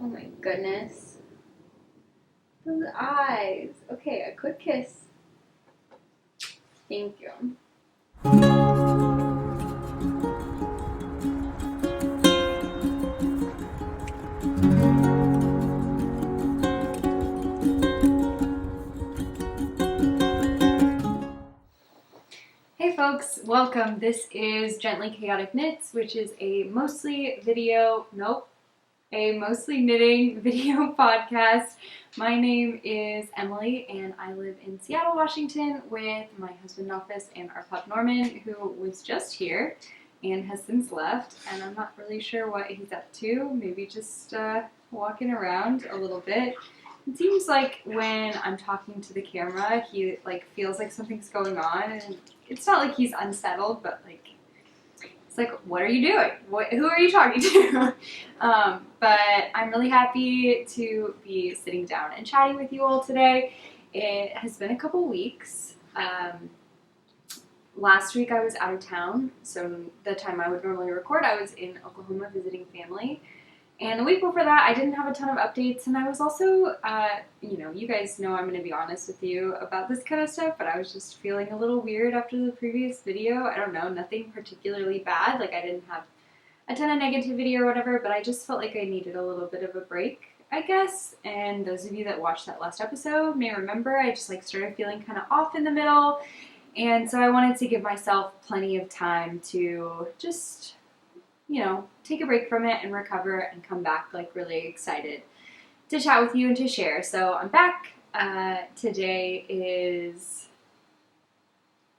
Oh my goodness. Those eyes. Okay, a quick kiss. Thank you. Hey folks, welcome. This is Gently Chaotic Knits, which is a mostly knitting video podcast. My name is Emily and I live in Seattle, Washington with my husband Nofus and our pup Norman, who was just here and has since left, and I'm not really sure what he's up to. Maybe just walking around a little bit. It seems like when I'm talking to the camera, he feels like something's going on, and it's not like he's unsettled, but it's like, what are you doing? Who are you talking to? But I'm really happy to be sitting down and chatting with you all today. It has been a couple weeks. Last week I was out of town, so the time I would normally record, I was in Oklahoma visiting family. And the week before that, I didn't have a ton of updates, and I was also, you guys know I'm going to be honest with you about this kind of stuff, but I was just feeling a little weird after the previous video. I don't know, nothing particularly bad, I didn't have a ton of negativity or whatever, but I just felt like I needed a little bit of a break, I guess. And those of you that watched that last episode may remember I just started feeling kind of off in the middle, and so I wanted to give myself plenty of time to just take a break from it and recover and come back really excited to chat with you and to share. So I'm back. Today is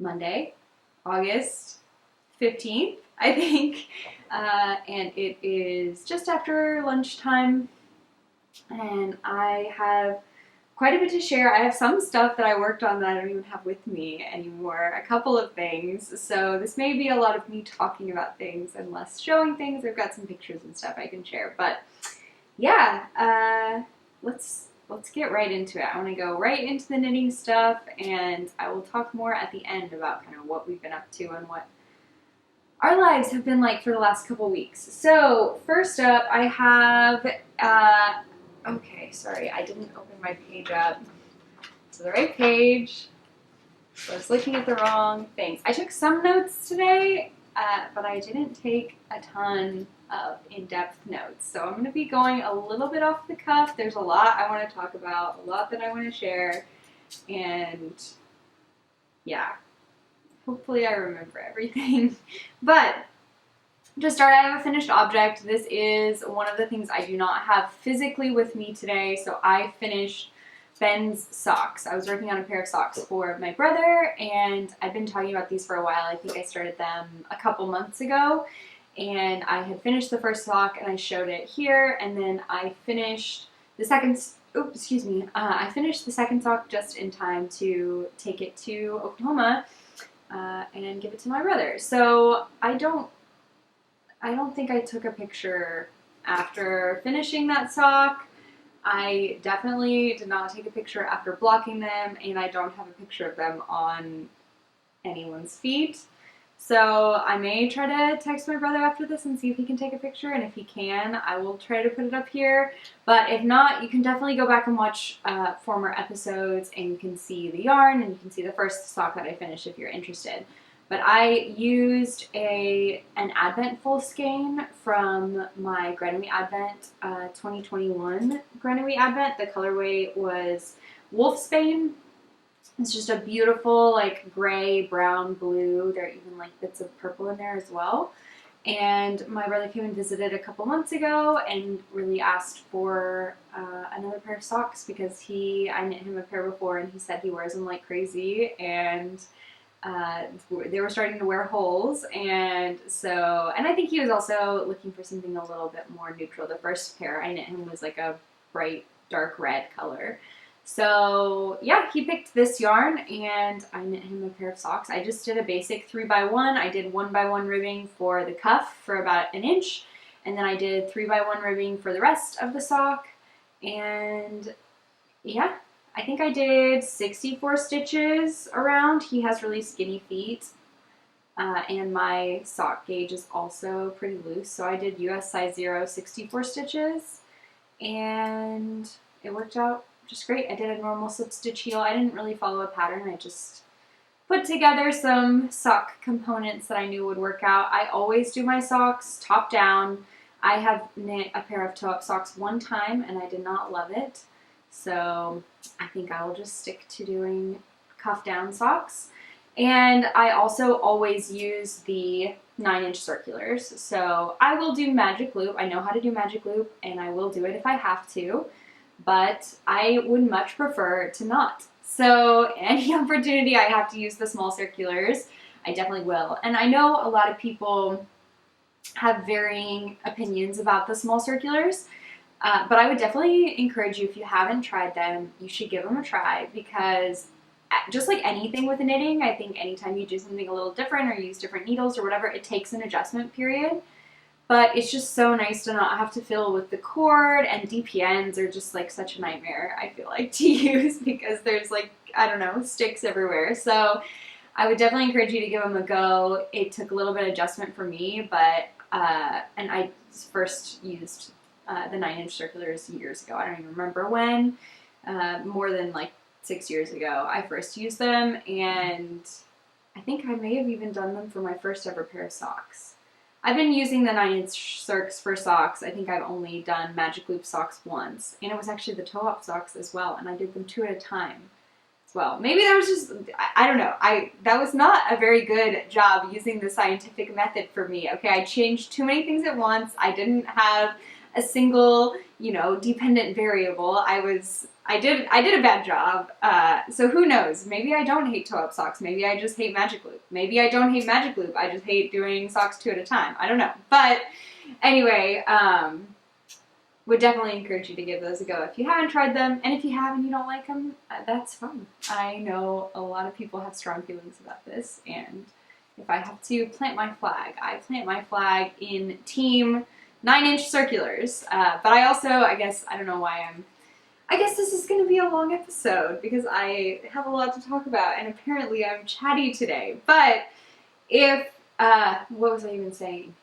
Monday, August 15th, I think, and it is just after lunchtime, and I have quite a bit to share. I have some stuff that I worked on that I don't even have with me anymore, a couple of things, so this may be a lot of me talking about things and less showing things. I've got some pictures and stuff I can share, but yeah, let's get right into it. I want to go right into the knitting stuff, and I will talk more at the end about kind of what we've been up to and what our lives have been like for the last couple weeks. So first up, I have okay, sorry, I didn't open my page up to the right page. So I was looking at the wrong things. I took some notes today, but I didn't take a ton of in-depth notes. So I'm going to be going a little bit off the cuff. There's a lot I want to talk about, a lot that I want to share, and yeah, hopefully I remember everything. But to start, I have a finished object. This is one of the things I do not have physically with me today. So I finished Ben's socks. I was working on a pair of socks for my brother, and I've been talking about these for a while. I think I started them a couple months ago, and I had finished the first sock and I showed it here, and then I finished the second, I finished the second sock just in time to take it to Oklahoma and give it to my brother. So I don't think I took a picture after finishing that sock. I definitely did not take a picture after blocking them, and I don't have a picture of them on anyone's feet. So I may try to text my brother after this and see if he can take a picture, and if he can, I will try to put it up here. But if not, you can definitely go back and watch former episodes, and you can see the yarn, and you can see the first sock that I finished if you're interested. But I used an Advent full skein from my Grenouille Advent 2021 Grenouille Advent. The colorway was Wolfsbane. It's just a beautiful gray, brown, blue. There are even bits of purple in there as well. And my brother came and visited a couple months ago and really asked for another pair of socks because I knit him a pair before, and he said he wears them like crazy, and they were starting to wear holes, and I think he was also looking for something a little bit more neutral. The first pair I knit him was a bright dark red color. So yeah, he picked this yarn, and I knit him a pair of socks. I just did a basic 3x1. I did 1x1 ribbing for the cuff for about 1 inch, and then I did 3x1 ribbing for the rest of the sock, and yeah, I think I did 64 stitches around. He has really skinny feet, and my sock gauge is also pretty loose, so I did US size 0 64 stitches, and it worked out just great. I did a normal slip stitch heel. I didn't really follow a pattern. I just put together some sock components that I knew would work out. I always do my socks top down. I have knit a pair of toe-up socks one time and I did not love it. So I think I will just stick to doing cuff down socks. And I also always use the 9-inch circulars. So I will do magic loop. I know how to do magic loop and I will do it if I have to, but I would much prefer to not. So any opportunity I have to use the small circulars, I definitely will. And I know a lot of people have varying opinions about the small circulars, but I would definitely encourage you, if you haven't tried them, you should give them a try, because just like anything with knitting, I think anytime you do something a little different or use different needles or whatever, it takes an adjustment period. But it's just so nice to not have to fiddle with the cord, and DPNs are just like such a nightmare, I feel like, to use, because there's like, I don't know, sticks everywhere. So I would definitely encourage you to give them a go. It took a little bit of adjustment for me, but, and I first used the 9-inch circulars years ago. I don't even remember when, more than like 6 years ago, I first used them, and I think I may have even done them for my first ever pair of socks. I've been using the 9-inch circs for socks. I think I've only done magic loop socks once, and it was actually the toe-up socks as well, and I did them 2 at a time as well. Maybe that was just, I don't know, that was not a very good job using the scientific method for me, okay? I changed too many things at once. I didn't have a single, you know, dependent variable. I did a bad job, so who knows? Maybe I don't hate toe-up socks. Maybe I just hate magic loop. Maybe I don't hate magic loop. I just hate doing socks 2 at a time. I don't know. But anyway, would definitely encourage you to give those a go if you haven't tried them. And if you have and you don't like them, that's fine. I know a lot of people have strong feelings about this, and if I have to plant my flag, I plant my flag in team 9-inch circulars. But I also, I don't know why I guess this is going to be a long episode because I have a lot to talk about, and apparently I'm chatty today. But if, what was I even saying?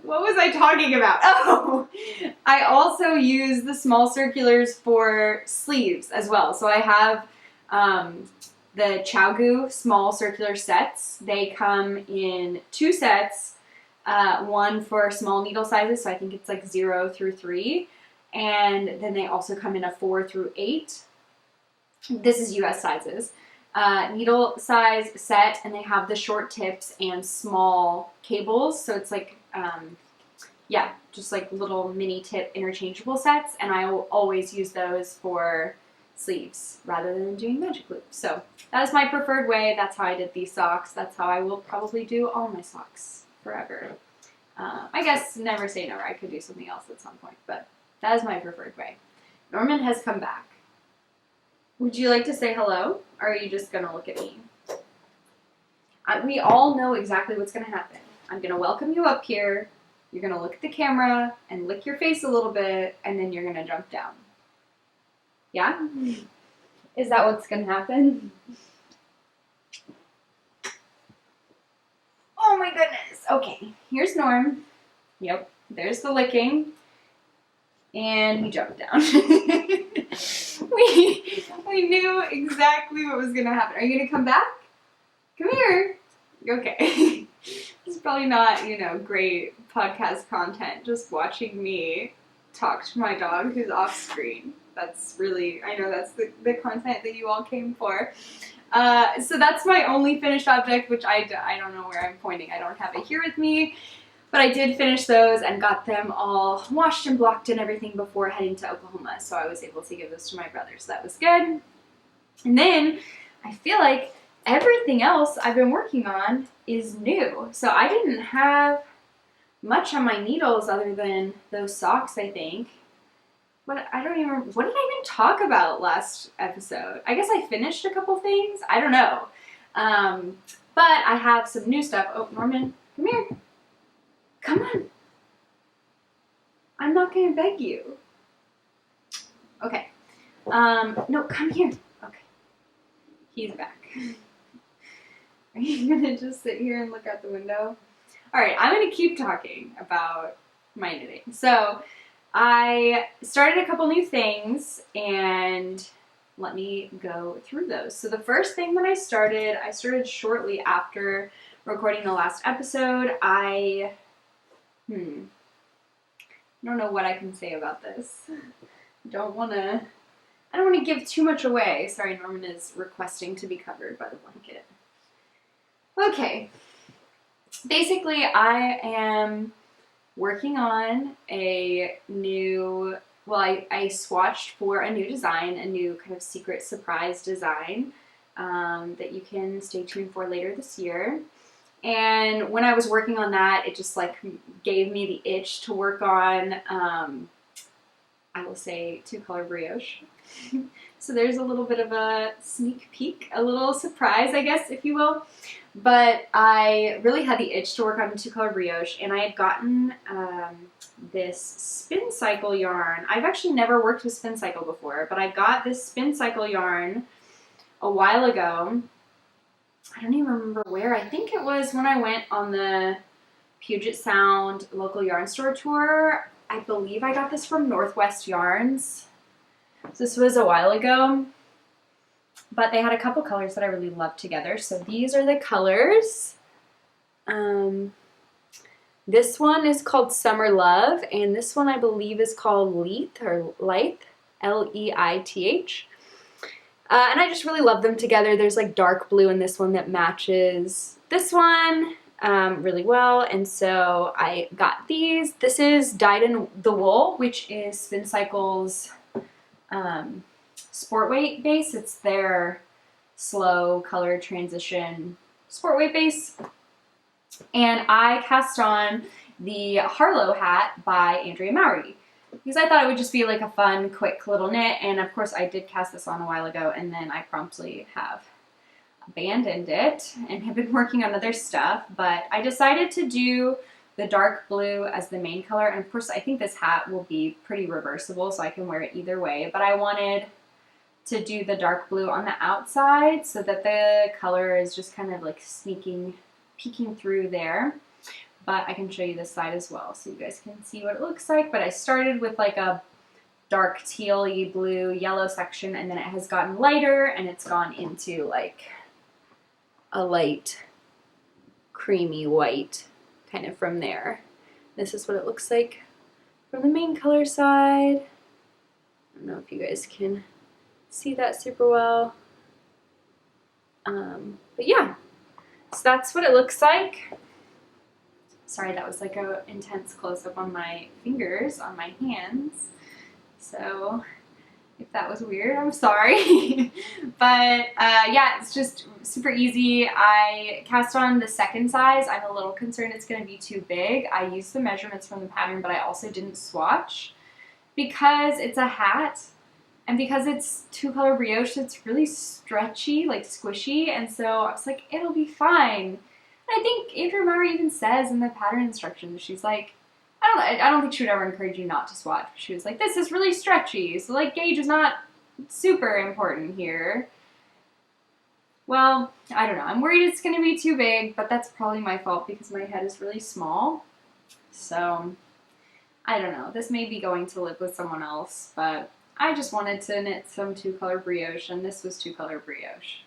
What was I talking about? Oh, I also use the small circulars for sleeves as well. So I have the Chowgu small circular sets. They come in 2 sets. One for small needle sizes, so I think it's like 0 through 3, and then they also come in a 4 through 8. This is US sizes. Needle size set, and they have the short tips and small cables, so it's like, yeah, just like little mini tip interchangeable sets, and I will always use those for sleeves rather than doing magic loop. So that is my preferred way. That's how I did these socks. That's how I will probably do all my socks forever. I guess never say never. I could do something else at some point, but that is my preferred way. Norman has come back. Would you like to say hello, or are you just going to look at me? We all know exactly what's going to happen. I'm going to welcome you up here. You're going to look at the camera and lick your face a little bit, and then you're going to jump down. Yeah? Is that what's going to happen? Oh my goodness. Okay, here's Norm. Yep, there's the licking. And he jumped down. we knew exactly what was going to happen. Are you going to come back? Come here. Okay. It's probably not, you know, great podcast content, just watching me talk to my dog who's off screen. That's really, I know that's the content that you all came for. So that's my only finished object, which I don't know where I'm pointing. I don't have it here with me, but I did finish those and got them all washed and blocked and everything before heading to Oklahoma, so I was able to give those to my brother, so that was good. And then I feel like everything else I've been working on is new, so I didn't have much on my needles other than those socks, I think. But I don't even remember. What did I even talk about last episode? I guess I finished a couple things. I don't know. But I have some new stuff. Oh, Norman, come here. Come on. I'm not going to beg you. Okay. No, come here. Okay. He's back. Are you going to just sit here and look out the window? All right, I'm going to keep talking about my knitting. So I started a couple new things, and let me go through those. So the first thing that I started shortly after recording the last episode. I don't know what I can say about this. I don't want to give too much away. Sorry, Norman is requesting to be covered by the blanket. Okay. Basically, I am working on a new, well, I swatched for a new design, a new kind of secret surprise design that you can stay tuned for later this year. And when I was working on that, it just like gave me the itch to work on, I will say, 2-color brioche. So there's a little bit of a sneak peek, a little surprise, I guess, if you will. But I really had the itch to work on 2-color brioche, and I had gotten this Spincycle yarn. I've actually never worked with Spincycle before, but I got this Spincycle yarn a while ago. I don't even remember where. I think it was when I went on the Puget Sound local yarn store tour. I believe I got this from Northwest Yarns. So this was a while ago. But they had a couple colors that I really loved together. So these are the colors. This one is called Summer Love, and this one I believe is called Leith, or Leith, L-E-I-T-H. And I just really love them together. There's like dark blue in this one that matches this one really well, and so I got these. This is Dyed in the Wool, which is Spincycle's sport weight base. It's their slow color transition sport weight base. And I cast on the Harlow hat by Andrea Mowry because I thought it would just be like a fun, quick little knit. And of course I did cast this on a while ago, and then I promptly have abandoned it and have been working on other stuff. But I decided to do the dark blue as the main color. And of course I think this hat will be pretty reversible, so I can wear it either way. But I wanted to do the dark blue on the outside so that the color is just kind of like peeking through there. But I can show you this side as well so you guys can see what it looks like. But I started with like a dark teal-y blue yellow section, and then it has gotten lighter and it's gone into like a light creamy white kind of from there. This is what it looks like from the main color side. I don't know if you guys can see that super well. But yeah, so that's what it looks like. Sorry, that was like an intense close-up on my fingers, on my hands. So if that was weird, I'm sorry. But yeah, it's just super easy. I cast on the second size. I'm a little concerned it's going to be too big. I used the measurements from the pattern, but I also didn't swatch because it's a hat. And because it's 2-color brioche, it's really stretchy, like squishy, and so I was like, it'll be fine. And I think Andrea Mowry even says in the pattern instructions, she's like, I don't think she would ever encourage you not to swatch. She was like, this is really stretchy, so like gauge is not super important here. Well, I don't know. I'm worried it's going to be too big, but that's probably my fault because my head is really small. So, I don't know. This may be going to live with someone else, but I just wanted to knit some 2-color brioche, and this was 2-color brioche.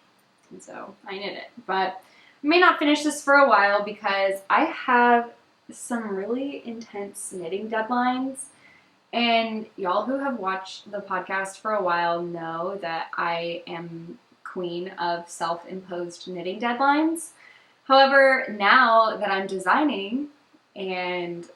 And so I knit it. But I may not finish this for a while because I have some really intense knitting deadlines. And y'all who have watched the podcast for a while know that I am queen of self-imposed knitting deadlines. However, now that I'm designing and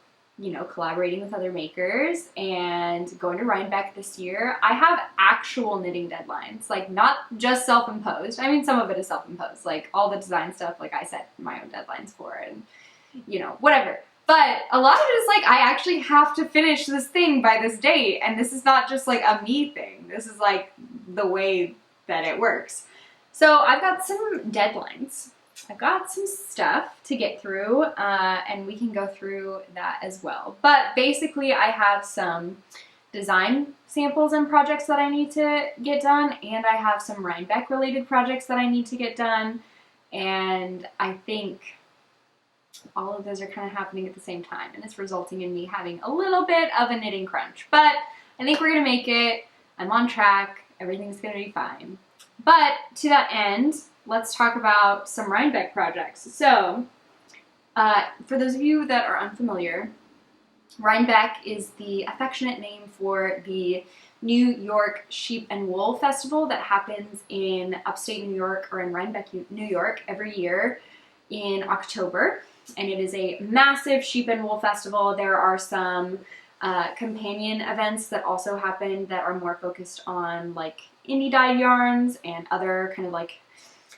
collaborating with other makers and going to Rhinebeck this year, I have actual knitting deadlines, like not just self-imposed. I mean, some of it is self-imposed, like all the design stuff, like I set my own deadlines for it and, whatever. But a lot of it is like, I actually have to finish this thing by this date, and this is not just like a me thing. This is like the way that it works. So I've got some deadlines. I've got some stuff to get through, and we can go through that as well. But basically, I have some design samples and projects that I need to get done, and I have some Rhinebeck related projects that I need to get done. And I think all of those are kind of happening at the same time, and it's resulting in me having a little bit of a knitting crunch. But I think we're gonna make it. I'm on track. Everything's gonna be fine. But to that end, let's talk about some Rhinebeck projects. So, for those of you that are unfamiliar, Rhinebeck is the affectionate name for the New York Sheep and Wool Festival that happens in upstate New York, or in Rhinebeck, New York, every year in October. And it is a massive sheep and wool festival. There are some companion events that also happen that are more focused on like indie dyed yarns and other kind of like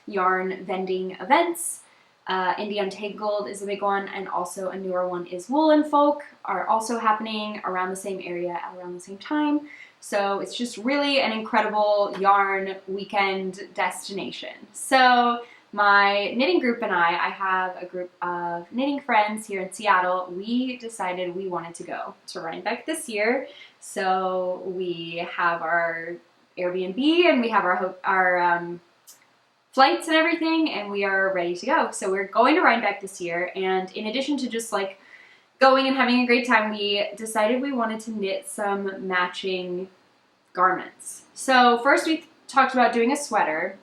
yarn vending events. Indie Untangled is a big one, and also a newer one is Woolen Folk, are also happening around the same area at around the same time. So it's just really an incredible yarn weekend destination. So my knitting group and I have a group of knitting friends here in Seattle. We decided we wanted to go to Rhinebeck this year. So we have our Airbnb and we have our flights and everything, and we are ready to go. So we're going to Rhinebeck this year, and in addition to just like going and having a great time, we decided we wanted to knit some matching garments. So first we talked about doing a sweater,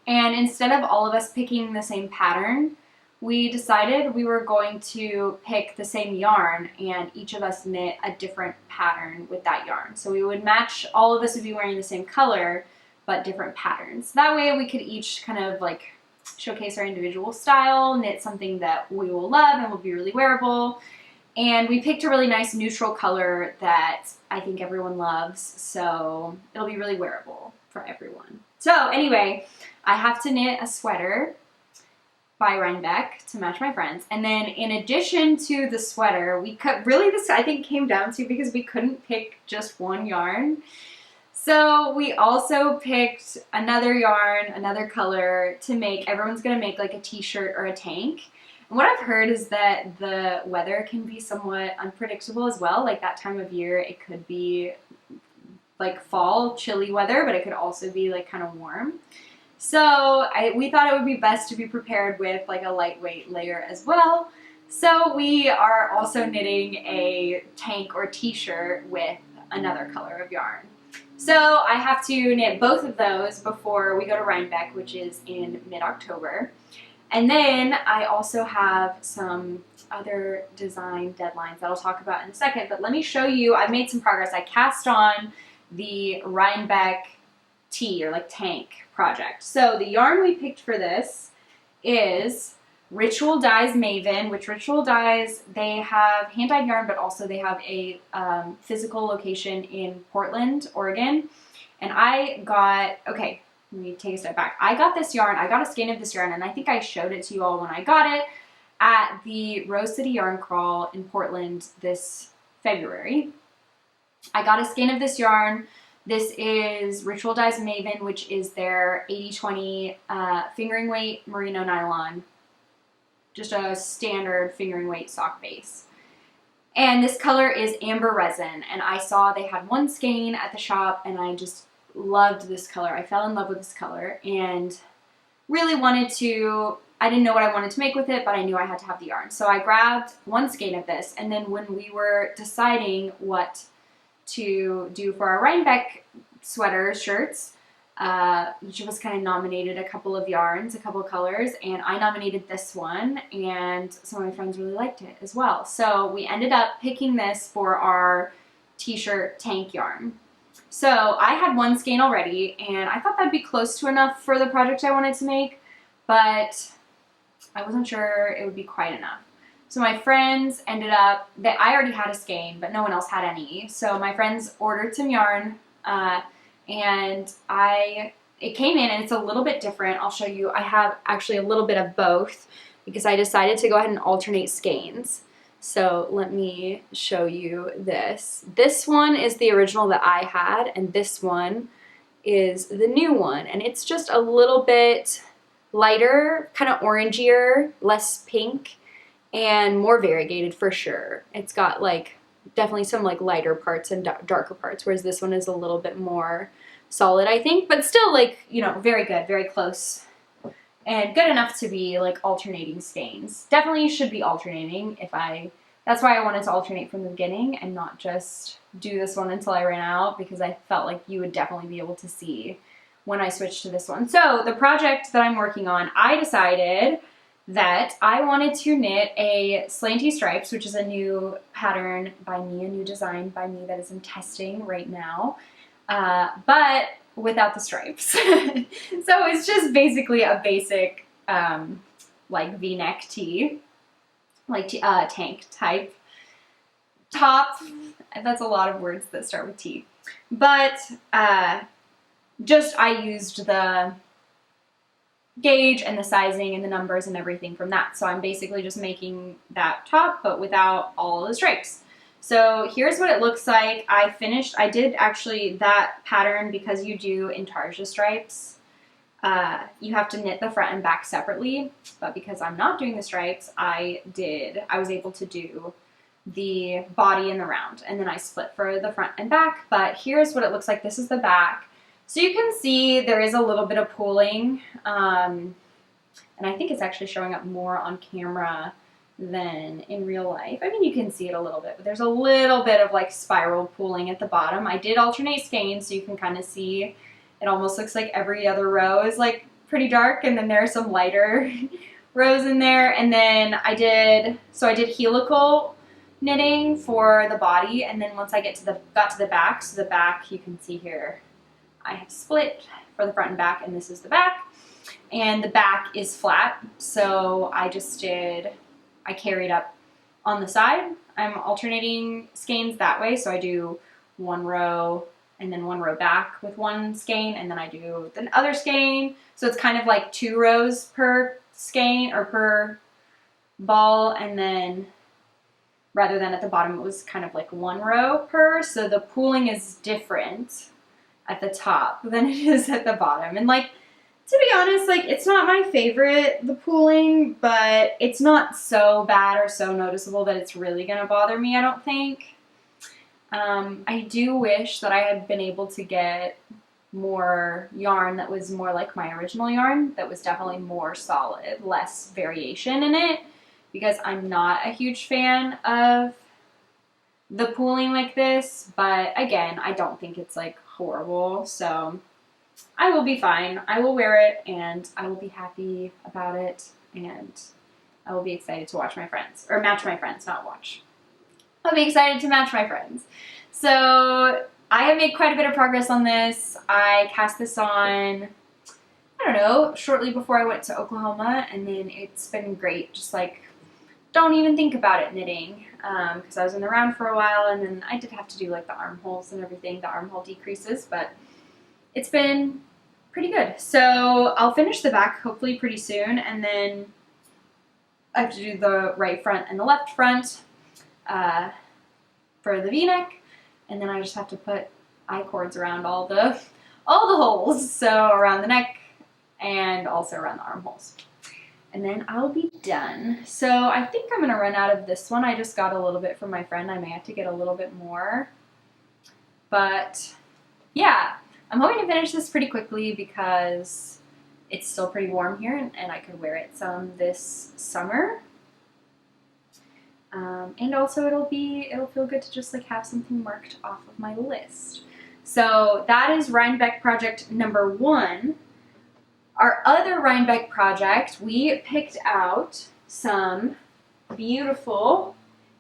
and instead of all of us picking the same pattern, we decided we were going to pick the same yarn and each of us knit a different pattern with that yarn. So we would match, all of us would be wearing the same color, but different patterns. That way we could each kind of like showcase our individual style, knit something that we will love and will be really wearable. And we picked a really nice neutral color that I think everyone loves, so it'll be really wearable for everyone. So anyway, I have to knit a sweater by Rhinebeck to match my friends. And then in addition to the sweater, we could really, this I think came down to because we couldn't pick just one yarn. So we also picked another yarn, another color to make, everyone's gonna make like a t-shirt or a tank. And what I've heard is that the weather can be somewhat unpredictable as well. Like that time of year, it could be like fall, chilly weather, but it could also be like kind of warm. So we thought it would be best to be prepared with like a lightweight layer as well. So we are also knitting a tank or t-shirt with another color of yarn. So I have to knit both of those before we go to Rhinebeck, which is in mid-October. And then I also have some other design deadlines that I'll talk about in a second, but let me show you, I've made some progress. I cast on the Rhinebeck tee, or like tank project. So the yarn we picked for this is Ritual Dyes Maven, which Ritual Dyes, they have hand-dyed yarn, but also they have a physical location in Portland, Oregon. And I got, okay, let me take a step back. I got this yarn, I got a skein of this yarn, and I think I showed it to you all when I got it at the Rose City Yarn Crawl in Portland this February. I got a skein of this yarn. This is Ritual Dyes Maven, which is their 80/20 fingering weight merino nylon. Just a standard fingering weight sock base. And this color is Amber Resin, and I saw they had one skein at the shop, and I just loved this color. I fell in love with this color and really wanted to, I didn't know what I wanted to make with it, but I knew I had to have the yarn. So I grabbed one skein of this, and then when we were deciding what to do for our Rhinebeck sweater shirts, each of us kind of nominated a couple of yarns, a couple of colors, and I nominated this one, and some of my friends really liked it as well. So we ended up picking this for our t-shirt tank yarn. So I had one skein already, and I thought that'd be close to enough for the project I wanted to make, but I wasn't sure it would be quite enough. So my friends ended up, I already had a skein, but no one else had any. So my friends ordered some yarn, and it came in, and it's a little bit different. I'll show you. I have actually a little bit of both because I decided to go ahead and alternate skeins. So let me show you this. This one is the original that I had, and this one is the new one. And it's just a little bit lighter, kind of orangier, less pink, and more variegated for sure. It's got like definitely some like lighter parts and darker parts, whereas this one is a little bit more solid, I think, but still like, you know, very good, very close and good enough to be like alternating skeins. Definitely should be alternating that's why I wanted to alternate from the beginning and not just do this one until I ran out, because I felt like you would definitely be able to see when I switched to this one. So the project that I'm working on, I decided that I wanted to knit a Slanty Stripes, which is a new pattern by me, a new design by me that is in testing right now, but without the stripes. So it's just basically a basic like V-neck tee, like tank type top. That's a lot of words that start with T. But just I used the gauge and the sizing and the numbers and everything from that. So I'm basically just making that top, but without all the stripes. So here's what it looks like. I did actually that pattern, because you do intarsia stripes. You have to knit the front and back separately, but because I'm not doing the stripes, I was able to do the body and the round, and then I split for the front and back. But here's what it looks like. This is the back. So you can see there is a little bit of pooling, and I think it's actually showing up more on camera than in real life. I mean, you can see it a little bit, but there's a little bit of like spiral pooling at the bottom. I did alternate skeins, so you can kind of see it almost looks like every other row is like pretty dark, and then there are some lighter rows in there. And then I did helical knitting for the body, and then once I got to the back, so the back you can see here, I have split for the front and back, and this is the back, and the back is flat. So I carried up on the side. I'm alternating skeins that way, so I do one row and then one row back with one skein, and then I do the other skein. So it's kind of like 2 rows per skein or per ball, and then rather than at the bottom, it was kind of like 1 row per. So the pooling is different at the top than it is at the bottom. And like, to be honest, like it's not my favorite, the pooling, but it's not so bad or so noticeable that it's really gonna bother me, I don't think. I do wish that I had been able to get more yarn that was more like my original yarn, that was definitely more solid, less variation in it, because I'm not a huge fan of the pooling like this. But again, I don't think it's like horrible, so I will be fine. I will wear it, and I will be happy about it, and I will be excited to watch my friends, or match my friends, not watch. I'll be excited to match my friends. So I have made quite a bit of progress on this. I cast this on, I don't know, shortly before I went to Oklahoma, and then it's been great. Just like, don't even think about it knitting, because I was in the round for a while, and then I did have to do like the armholes and everything, the armhole decreases, but it's been pretty good. So I'll finish the back hopefully pretty soon, and then I have to do the right front and the left front for the V-neck, and then I just have to put I-cords around all the holes, so around the neck and also around the armholes. And then I'll be done. So I think I'm gonna run out of this one. I just got a little bit from my friend. I may have to get a little bit more. But yeah, I'm hoping to finish this pretty quickly because it's still pretty warm here, and I could wear it some this summer. And also it'll feel good to just like have something marked off of my list. So that is Rhinebeck project number 1. Our other Rhinebeck project, we picked out some beautiful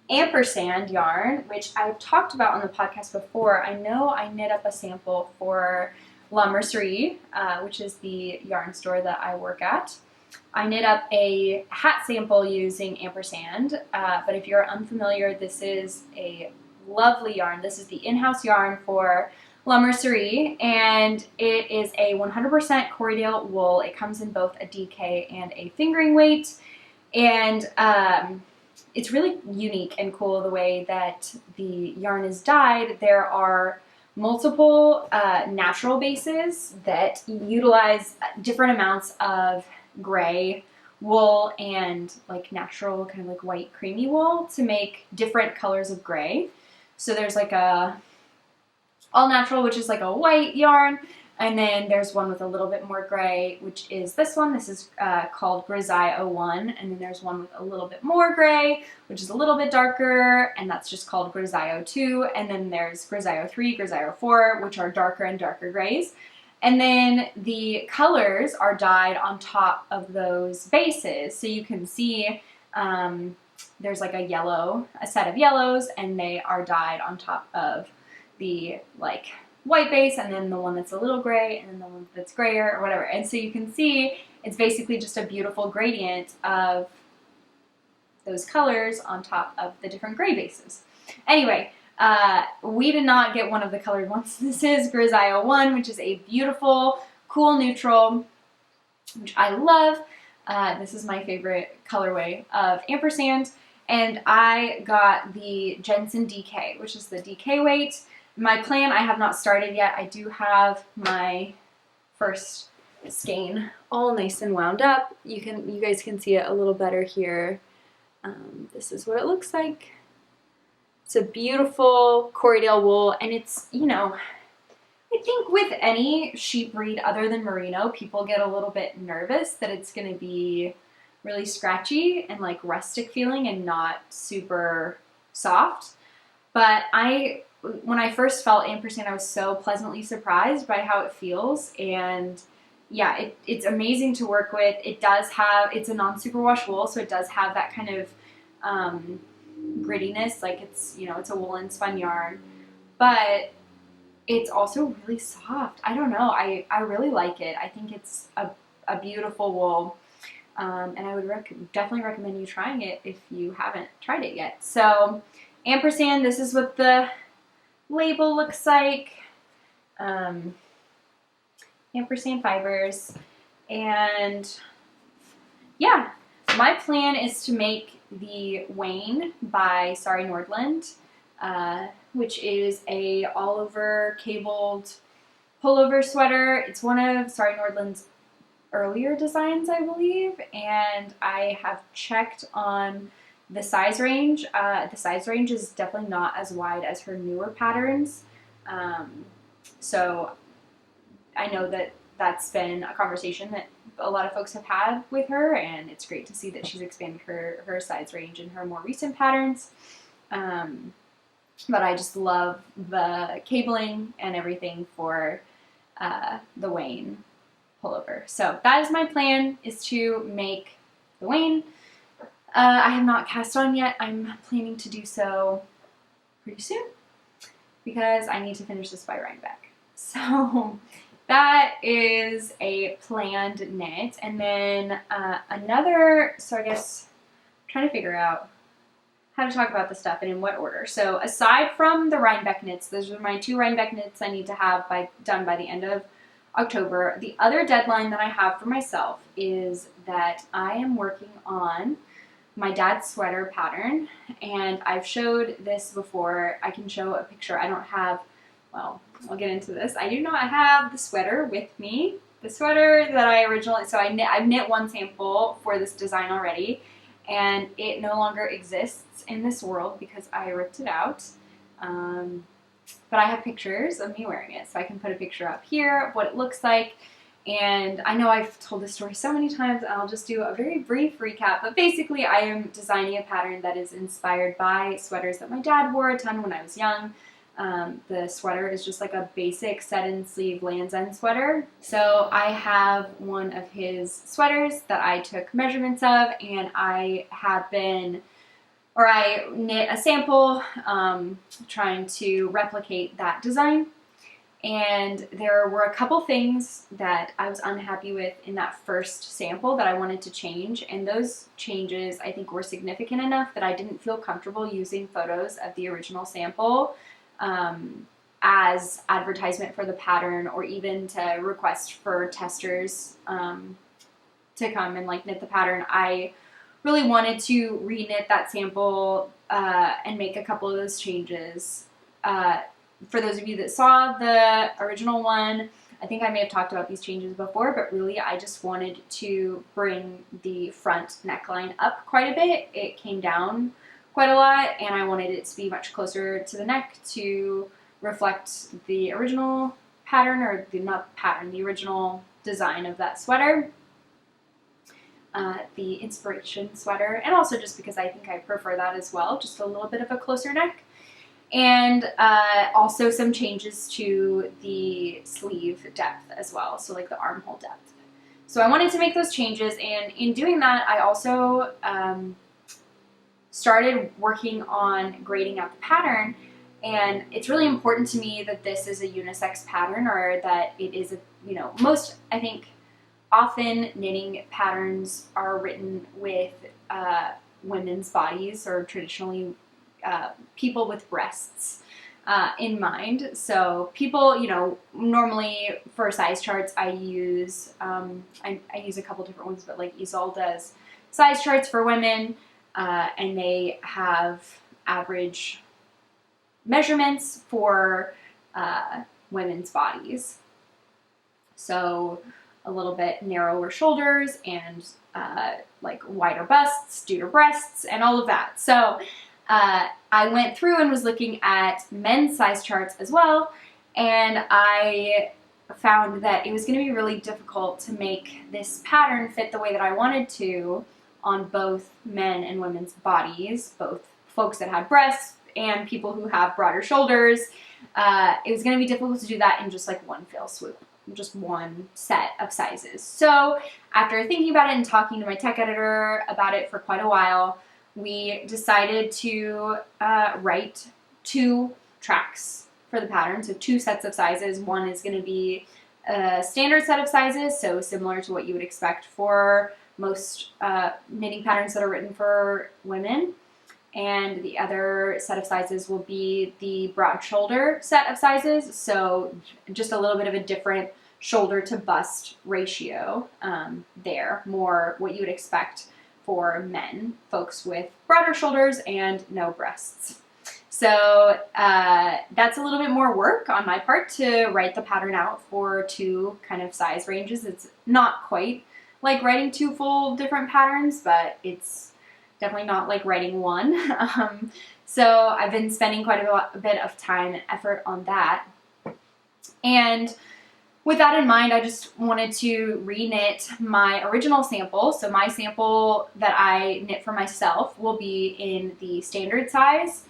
ampersand yarn, which I've talked about on the podcast before. I know I knit up a sample for La Mercerie, which is the yarn store that I work at. I knit up a hat sample using ampersand, but if you're unfamiliar, this is a lovely yarn. This is the in-house yarn for La Mercerie, and it is a 100% Corriedale wool. It comes in both a DK and a fingering weight, and it's really unique and cool the way that the yarn is dyed. There are multiple natural bases that utilize different amounts of gray wool and like natural kind of like white creamy wool to make different colors of gray. So there's like a all natural, which is like a white yarn, And then there's one with a little bit more gray, which is this one. This is called Grenouille 01. And then there's one with a little bit more gray, which is a little bit darker, and that's just called Grenouille 02. And then there's Grenouille 3, Grenouille 4, which are darker and darker grays. And then the colors are dyed on top of those bases. So you can see there's like a set of yellows, and they are dyed on top of the like white base, and then the one that's a little gray, and then the one that's grayer or whatever. And so you can see it's basically just a beautiful gradient of those colors on top of the different gray bases. Anyway, we did not get one of the colored ones. This is Grenouille 01, which is a beautiful, cool neutral, which I love. This is my favorite colorway of ampersand. And I got the Jensen DK, which is the DK weight. My plan, I have not started yet. I do have my first skein all nice and wound up. You guys can see it a little better here. This is what it looks like. It's a beautiful Corriedale wool, and it's, you know, I think with any sheep breed other than merino, people get a little bit nervous that it's going to be really scratchy and like rustic feeling and not super soft. But when I first felt ampersand, I was so pleasantly surprised by how it feels, and yeah, it's amazing to work with. It does have, it's a non-superwash wool, so it does have that kind of grittiness, like it's, you know, it's a woolen spun yarn, but it's also really soft. I don't know, I really like it. I think it's a beautiful wool, and I would definitely recommend you trying it if you haven't tried it yet. So ampersand, this is what the label looks like. Ampersand fibers, and yeah, my plan is to make the Wayne by Sari Nordland, which is a all-over cabled pullover sweater. It's one of Sari Nordland's earlier designs, I believe, and I have checked on the size range. The size range is definitely not as wide as her newer patterns, so I know that that's been a conversation that a lot of folks have had with her, and it's great to see that she's expanded her size range in her more recent patterns. But I just love the cabling and everything for the Wayne pullover. So that is my plan, is to make the Wayne. I have not cast on yet. I'm planning to do so pretty soon because I need to finish this by Rhinebeck. So that is a planned knit. And then so I guess I'm trying to figure out how to talk about the stuff and in what order. So aside from the Rhinebeck knits, those are my 2 Rhinebeck knits I need to have done by the end of October. The other deadline that I have for myself is that I am working on my dad's sweater pattern, and I've showed this before. I can show a picture. I don't have, well, I'll get into this. I do not have the sweater with me. The sweater that I originally, so I've knit one sample for this design already, and it no longer exists in this world because I ripped it out. But I have pictures of me wearing it, so I can put a picture up here of what it looks like. And I know I've told this story so many times, and I'll just do a very brief recap, but basically I am designing a pattern that is inspired by sweaters that my dad wore a ton when I was young. The sweater is just like a basic set-in sleeve Land's End sweater. So I have one of his sweaters that I took measurements of, and I knit a sample trying to replicate that design. And there were a couple things that I was unhappy with in that first sample that I wanted to change, and those changes I think were significant enough that I didn't feel comfortable using photos of the original sample as advertisement for the pattern, or even to request for testers to come and like knit the pattern. I really wanted to re-knit that sample and make a couple of those changes. For those of you that saw the original one, I think I may have talked about these changes before, but really I just wanted to bring the front neckline up quite a bit. It came down quite a lot, and I wanted it to be much closer to the neck to reflect the original pattern, or not pattern, the original design of that sweater. The inspiration sweater, and also just because I think I prefer that as well, just a little bit of a closer neck. And also some changes to the sleeve depth as well, so like the armhole depth. So I wanted to make those changes, and in doing that, I also started working on grading out the pattern. And it's really important to me that this is a unisex pattern, or that it is a, most, I think, often knitting patterns are written with women's bodies, or traditionally people with breasts in mind. So people, normally for size charts, I use I use a couple different ones, but like Isolde does size charts for women, and they have average measurements for women's bodies. So a little bit narrower shoulders and like wider busts due to breasts and all of that. So I went through and was looking at men's size charts as well, and I found that it was going to be really difficult to make this pattern fit the way that I wanted to on both men and women's bodies, both folks that had breasts and people who have broader shoulders. It was going to be difficult to do that in just like one fell swoop, just one set of sizes. So after thinking about it and talking to my tech editor about it for quite a while, we decided to write 2 tracks for the pattern, so 2 sets of sizes. One is going to be a standard set of sizes, so similar to what you would expect for most knitting patterns that are written for women. And the other set of sizes will be the broad shoulder set of sizes, so just a little bit of a different shoulder to bust ratio there, more what you would expect for men, folks with broader shoulders and no breasts. So that's a little bit more work on my part to write the pattern out for 2 kind of size ranges. It's not quite like writing 2 full different patterns, but it's definitely not like writing one. So I've been spending quite a bit of time and effort on that. And with that in mind, I just wanted to re-knit my original sample. So my sample that I knit for myself will be in the standard size.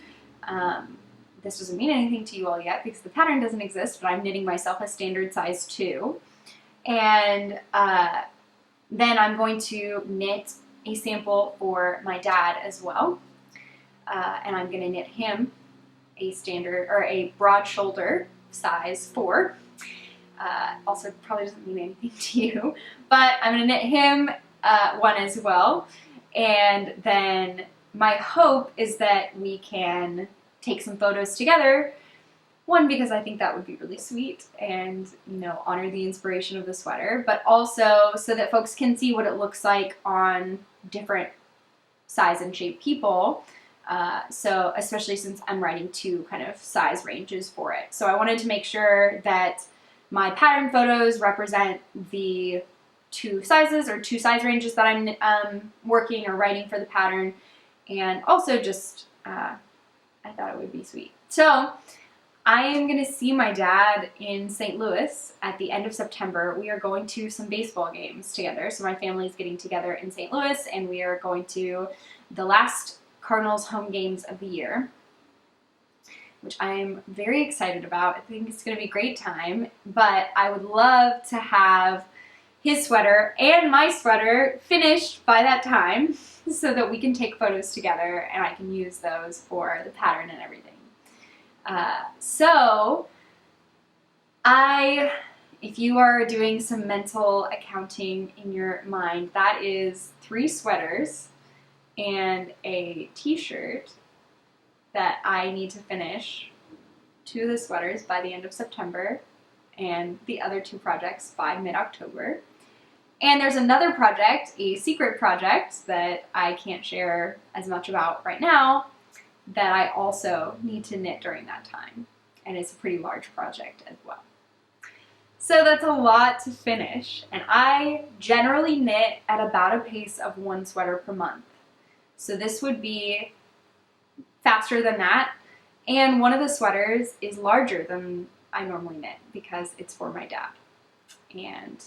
This doesn't mean anything to you all yet because the pattern doesn't exist, but I'm knitting myself a standard size 2. And then I'm going to knit a sample for my dad as well. And I'm going to knit him a standard, or a broad shoulder size 4. Also probably doesn't mean anything to you, but I'm going to knit him one as well. And then my hope is that we can take some photos together. One, because I think that would be really sweet and, honor the inspiration of the sweater, but also so that folks can see what it looks like on different size and shape people. So especially since I'm writing 2 kind of size ranges for it. So I wanted to make sure that my pattern photos represent the 2 sizes, or 2 size ranges that I'm working or writing for the pattern, and also just I thought it would be sweet. So I am going to see my dad in St. Louis at the end of September. We are going to some baseball games together. So my family is getting together in St. Louis, and we are going to the last Cardinals home games of the year, which I am very excited about. I think it's going to be a great time, but I would love to have his sweater and my sweater finished by that time so that we can take photos together and I can use those for the pattern and everything. If you are doing some mental accounting in your mind, that is 3 sweaters and a t-shirt that I need to finish 2 of the sweaters by the end of September and the other 2 projects by mid-October. And there's another project, a secret project that I can't share as much about right now, that I also need to knit during that time. And it's a pretty large project as well. So that's a lot to finish. And I generally knit at about a pace of 1 sweater per month. So this would be faster than that. And one of the sweaters is larger than I normally knit because it's for my dad. And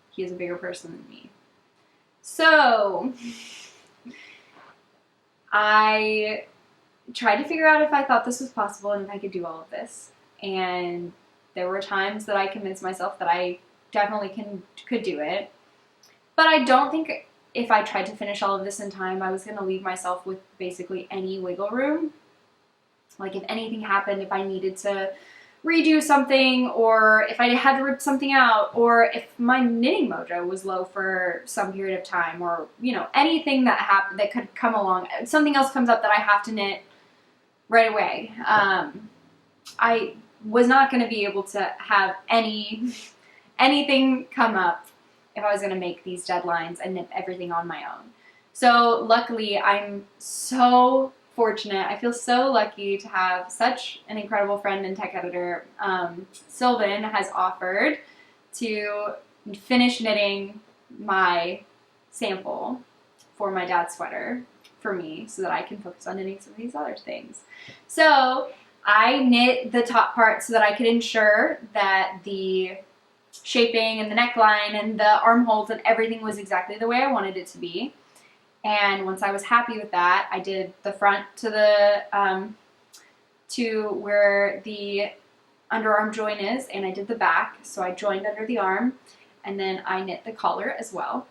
he is a bigger person than me. So I tried to figure out if I thought this was possible and if I could do all of this. And there were times that I convinced myself that I definitely could do it. But I don't think if I tried to finish all of this in time, I was going to leave myself with basically any wiggle room. Like if anything happened, if I needed to redo something, or if I had to rip something out, or if my knitting mojo was low for some period of time, or, you know, anything that happened that could come along, something else comes up that I have to knit right away. I was not going to be able to have anything come up if I was going to make these deadlines and knit everything on my own. So luckily, I'm so fortunate. I feel so lucky to have such an incredible friend and tech editor. Sylvan has offered to finish knitting my sample for my dad's sweater for me so that I can focus on knitting some of these other things. So I knit the top part so that I could ensure that the shaping and the neckline and the armholes and everything was exactly the way I wanted it to be. And once I was happy with that, I did the front to the to where the underarm join is, and I did the back. So I joined under the arm, and then I knit the collar as well.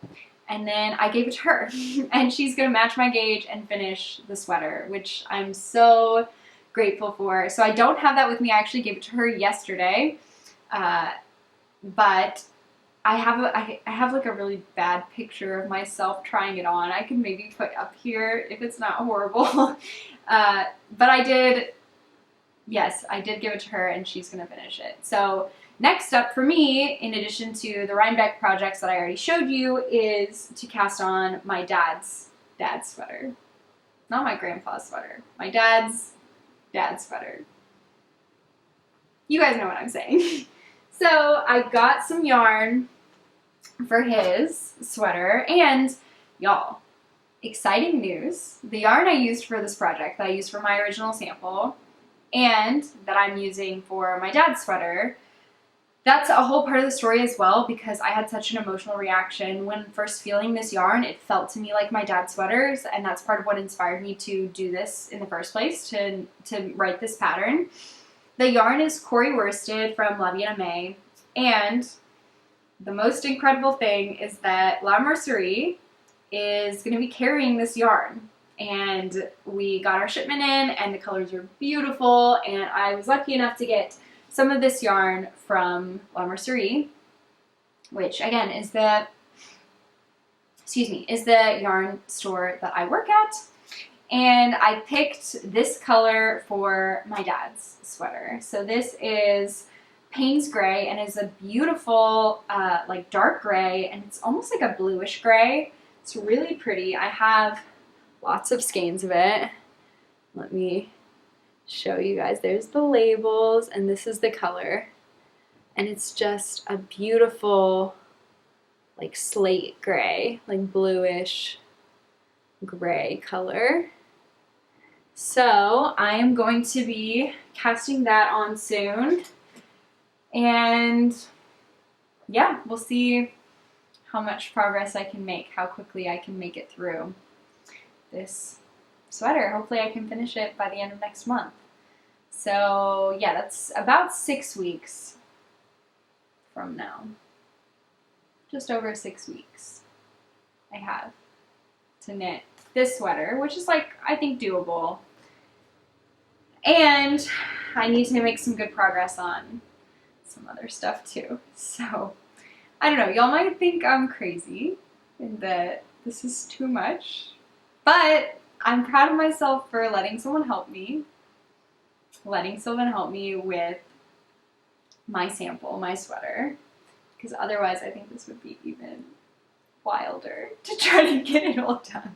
And then I gave it to her, and she's gonna match my gauge and finish the sweater, which I'm so grateful for. So I don't have that with me. I actually gave it to her yesterday, but I have like a really bad picture of myself trying it on. I can maybe put up here if it's not horrible. But I did give it to her, and she's gonna finish it. So next up for me, in addition to the Rhinebeck projects that I already showed you, is to cast on my dad's sweater. Not my grandpa's sweater. My dad's sweater. You guys know what I'm saying. So I got some yarn for his sweater, and y'all, exciting news. The yarn I used for this project, that I used for my original sample, and that I'm using for my dad's sweater, that's a whole part of the story as well, because I had such an emotional reaction when first feeling this yarn. It felt to me like my dad's sweaters, and that's part of what inspired me to do this in the first place, to write this pattern. The yarn is Corrie worsted from Aimee, and the most incredible thing is that La Mercerie is going to be carrying this yarn. And we got our shipment in, and the colors are beautiful, and I was lucky enough to get some of this yarn from La Mercerie, which again is the yarn store that I work at. And I picked this color for my dad's sweater. So this is Payne's gray, and is a beautiful like dark gray, and it's almost like a bluish gray. It's really pretty. I have lots of skeins of it. Let me show you guys. There's the labels, and this is the color. And it's just a beautiful like slate gray, like bluish gray color. So I am going to be casting that on soon. And yeah, we'll see how much progress I can make, how quickly I can make it through this sweater. Hopefully I can finish it by the end of next month. So yeah, that's about 6 weeks from now. Just over 6 weeks I have to knit this sweater, which is like, I think, doable. And I need to make some good progress on some other stuff too. So I don't know, y'all might think I'm crazy and that this is too much, but I'm proud of myself for letting someone help me, letting Sylvan help me with my sample, my sweater, because otherwise I think this would be even wilder to try to get it all done.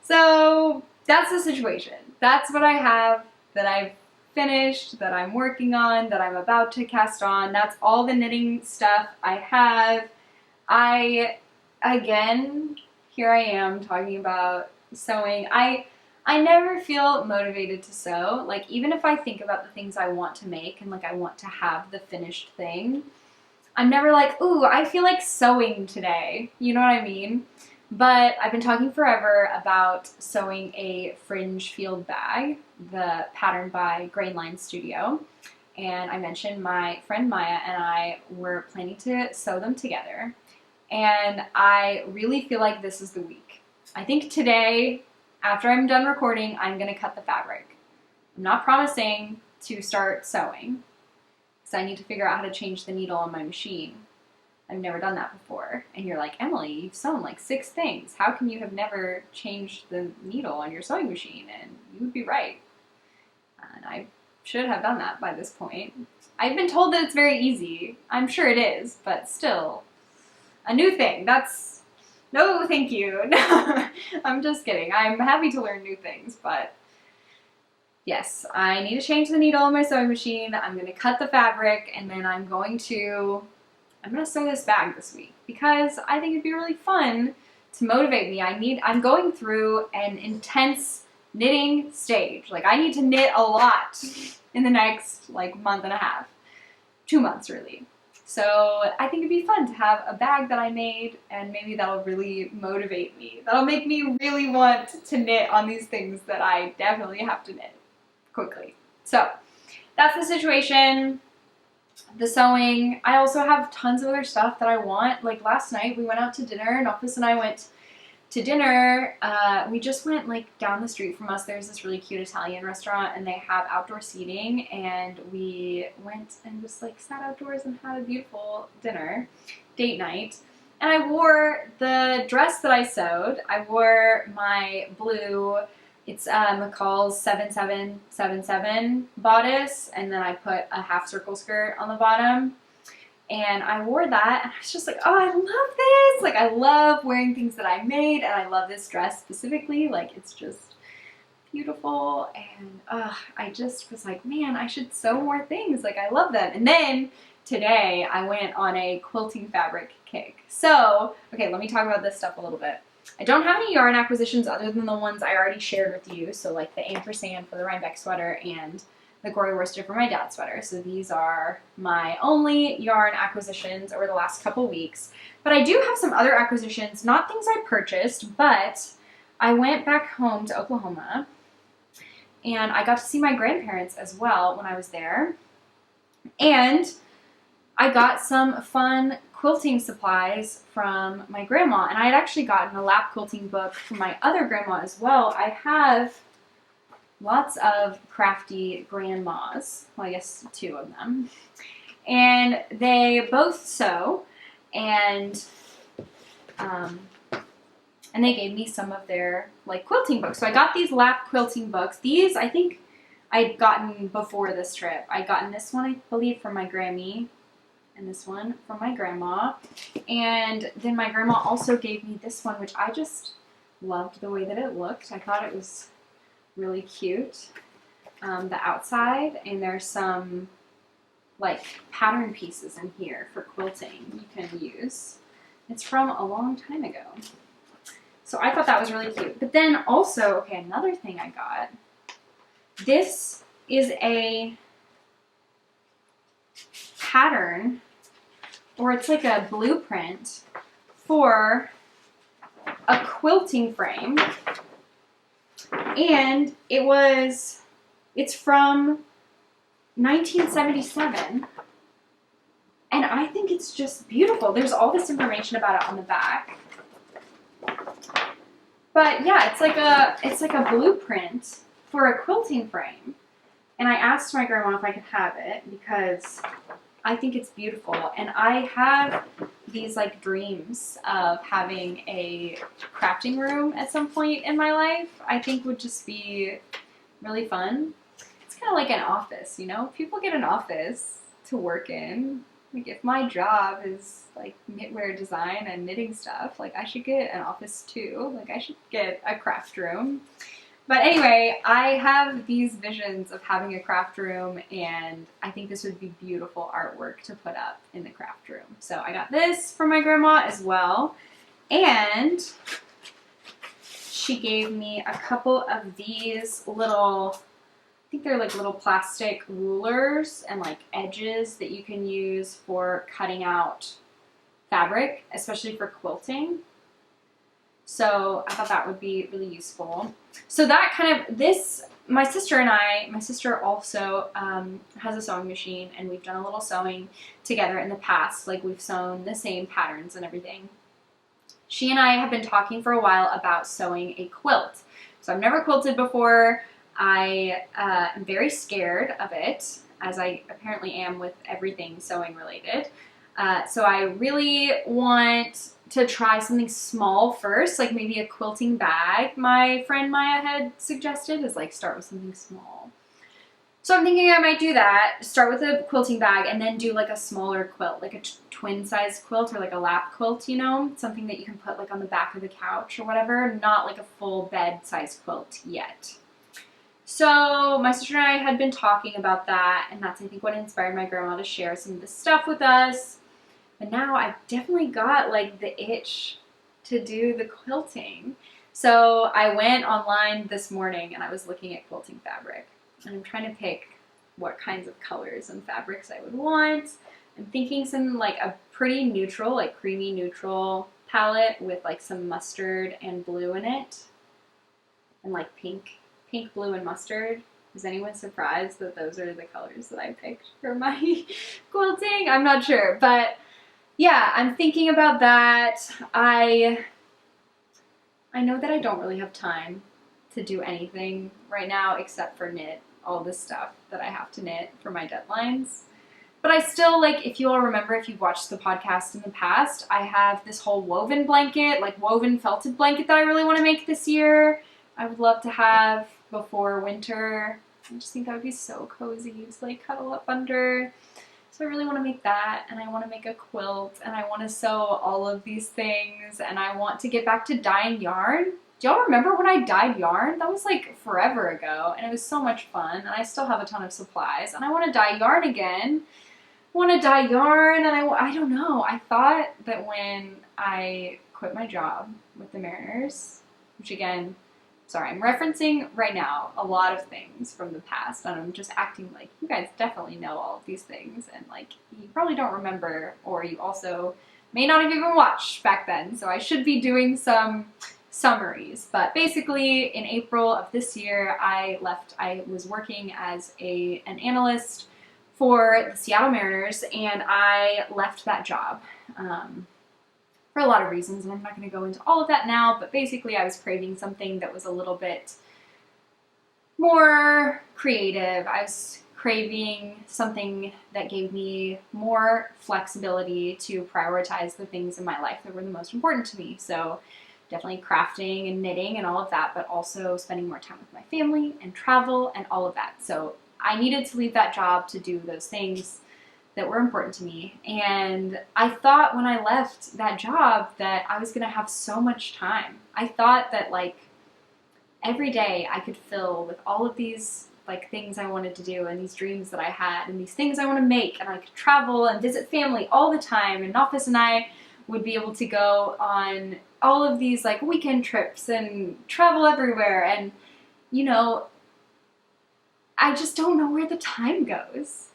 So that's the situation. That's what I have that I've finished, that I'm working on, that I'm about to cast on. That's all the knitting stuff I have. Again, here I am talking about sewing. I I never feel motivated to sew. Like, even if I think about the things I want to make and like I want to have the finished thing, I'm never like, ooh, I feel like sewing today. You know what I mean? But I've been talking forever about sewing a fringe field bag, the pattern by Grainline Studio. And I mentioned my friend Maya and I were planning to sew them together. And I really feel like this is the week. I think today, after I'm done recording, I'm going to cut the fabric. I'm not promising to start sewing because I need to figure out how to change the needle on my machine. I've never done that before. And you're like, Emily, you've sewn like 6 things. How can you have never changed the needle on your sewing machine? And you would be right. And I should have done that by this point. I've been told that it's very easy. I'm sure it is, but still, a new thing. That's, no thank you. I'm just kidding. I'm happy to learn new things, but yes, I need to change the needle on my sewing machine. I'm going to cut the fabric, and then I'm going to sew this bag this week because I think it'd be really fun to motivate me. I'm going through an intense knitting stage. Like, I need to knit a lot in the next like month and a half, 2 months really. So I think it'd be fun to have a bag that I made, and maybe that'll really motivate me. That'll make me really want to knit on these things that I definitely have to knit quickly. So that's the situation. The sewing. I also have tons of other stuff that I want. Like last night we went out to dinner, and Office and I went to dinner. We just went like down the street from us. There's this really cute Italian restaurant, and they have outdoor seating, and we went and just like sat outdoors and had a beautiful dinner, date night. And I wore the dress that I sewed. I wore my blue, it's McCall's 7777 bodice, and then I put a half circle skirt on the bottom. And I wore that, and I was just like, oh, I love this! Like, I love wearing things that I made, and I love this dress specifically. Like, it's just beautiful, and I just was like, man, I should sew more things. Like, I love them. And then today, I went on a quilting fabric kick. So, okay, let me talk about this stuff a little bit. I don't have any yarn acquisitions other than the ones I already shared with you, so like the ampersand for the Rhinebeck sweater and the Corrie worsted for my dad's sweater. So these are my only yarn acquisitions over the last couple weeks. But I do have some other acquisitions, not things I purchased, but I went back home to Oklahoma, and I got to see my grandparents as well when I was there. And I got some fun quilting supplies from my grandma, and I had actually gotten a lap quilting book from my other grandma as well. I have lots of crafty grandmas, well, I guess 2 of them, and they both sew, and they gave me some of their like quilting books. So I got these lap quilting books. These I think I'd gotten before this trip. I'd gotten this one, I believe, from my Grammy, and this one from my grandma, and then my grandma also gave me this one, which I just loved the way that it looked. I thought it was really cute, the outside, and there's some like pattern pieces in here for quilting you can use. It's from a long time ago, so I thought that was really cute. But then also, okay, another thing I got, this is a pattern, or it's like a blueprint for a quilting frame. And it's from 1977, and I think it's just beautiful. There's all this information about it on the back. But yeah, it's like a blueprint for a quilting frame. And I asked my grandma if I could have it because I think it's beautiful, and I have these like dreams of having a crafting room at some point in my life. I think would just be really fun. It's kind of like an office, you know? People get an office to work in. Like, if my job is like knitwear design and knitting stuff, like I should get an office too. Like, I should get a craft room. But anyway, I have these visions of having a craft room, and I think this would be beautiful artwork to put up in the craft room. So I got this from my grandma as well, and she gave me a couple of these little, I think they're like little plastic rulers and like edges that you can use for cutting out fabric, especially for quilting. So I thought that would be really useful. So that kind of, this, my sister also has a sewing machine, and we've done a little sewing together in the past. Like, we've sewn the same patterns and everything. She and I have been talking for a while about sewing a quilt. So I've never quilted before. I am very scared of it, as I apparently am with everything sewing related. So I really want to try something small first, like maybe a quilting bag. My friend Maya had suggested is like start with something small. So I'm thinking I might do that, start with a quilting bag and then do like a smaller quilt, like a twin size quilt or like a lap quilt, you know, something that you can put like on the back of the couch or whatever, not like a full bed size quilt yet. So my sister and I had been talking about that, and that's I think what inspired my grandma to share some of this stuff with us. But now I've definitely got like the itch to do the quilting. So I went online this morning and I was looking at quilting fabric, and I'm trying to pick what kinds of colors and fabrics I would want. I'm thinking some like a pretty neutral, like creamy neutral palette with like some mustard and blue in it, and like pink, blue, and mustard. Is anyone surprised that those are the colors that I picked for my quilting? I'm not sure, but yeah, I'm thinking about that. I know that I don't really have time to do anything right now except for knit all this stuff that I have to knit for my deadlines. But I still, like, if you all remember, if you've watched the podcast in the past, I have this whole woven blanket, like woven felted blanket that I really want to make this year. I would love to have before winter. I just think that would be so cozy to like cuddle up under. So I really want to make that, and I want to make a quilt, and I want to sew all of these things, and I want to get back to dyeing yarn. Do y'all remember when I dyed yarn? That was like forever ago, and it was so much fun, and I still have a ton of supplies, and I want to dye yarn again. I want to dye yarn, and I don't know. I thought that when I quit my job with the Mariners, which again, sorry, I'm referencing right now a lot of things from the past, and I'm just acting like you guys definitely know all of these things, and like you probably don't remember, or you also may not have even watched back then, so I should be doing some summaries. But basically, in April of this year, I was working as an analyst for the Seattle Mariners, and I left that job. For a lot of reasons, and I'm not going to go into all of that now, but basically I was craving something that was a little bit more creative. I was craving something that gave me more flexibility to prioritize the things in my life that were the most important to me. So definitely crafting and knitting and all of that, but also spending more time with my family and travel and all of that. So I needed to leave that job to do those things that were important to me. And I thought when I left that job that I was going to have so much time. I thought that like every day I could fill with all of these like things I wanted to do and these dreams that I had and these things I want to make, and I could travel and visit family all the time, and Nafis and I would be able to go on all of these like weekend trips and travel everywhere. And you know, I just don't know where the time goes.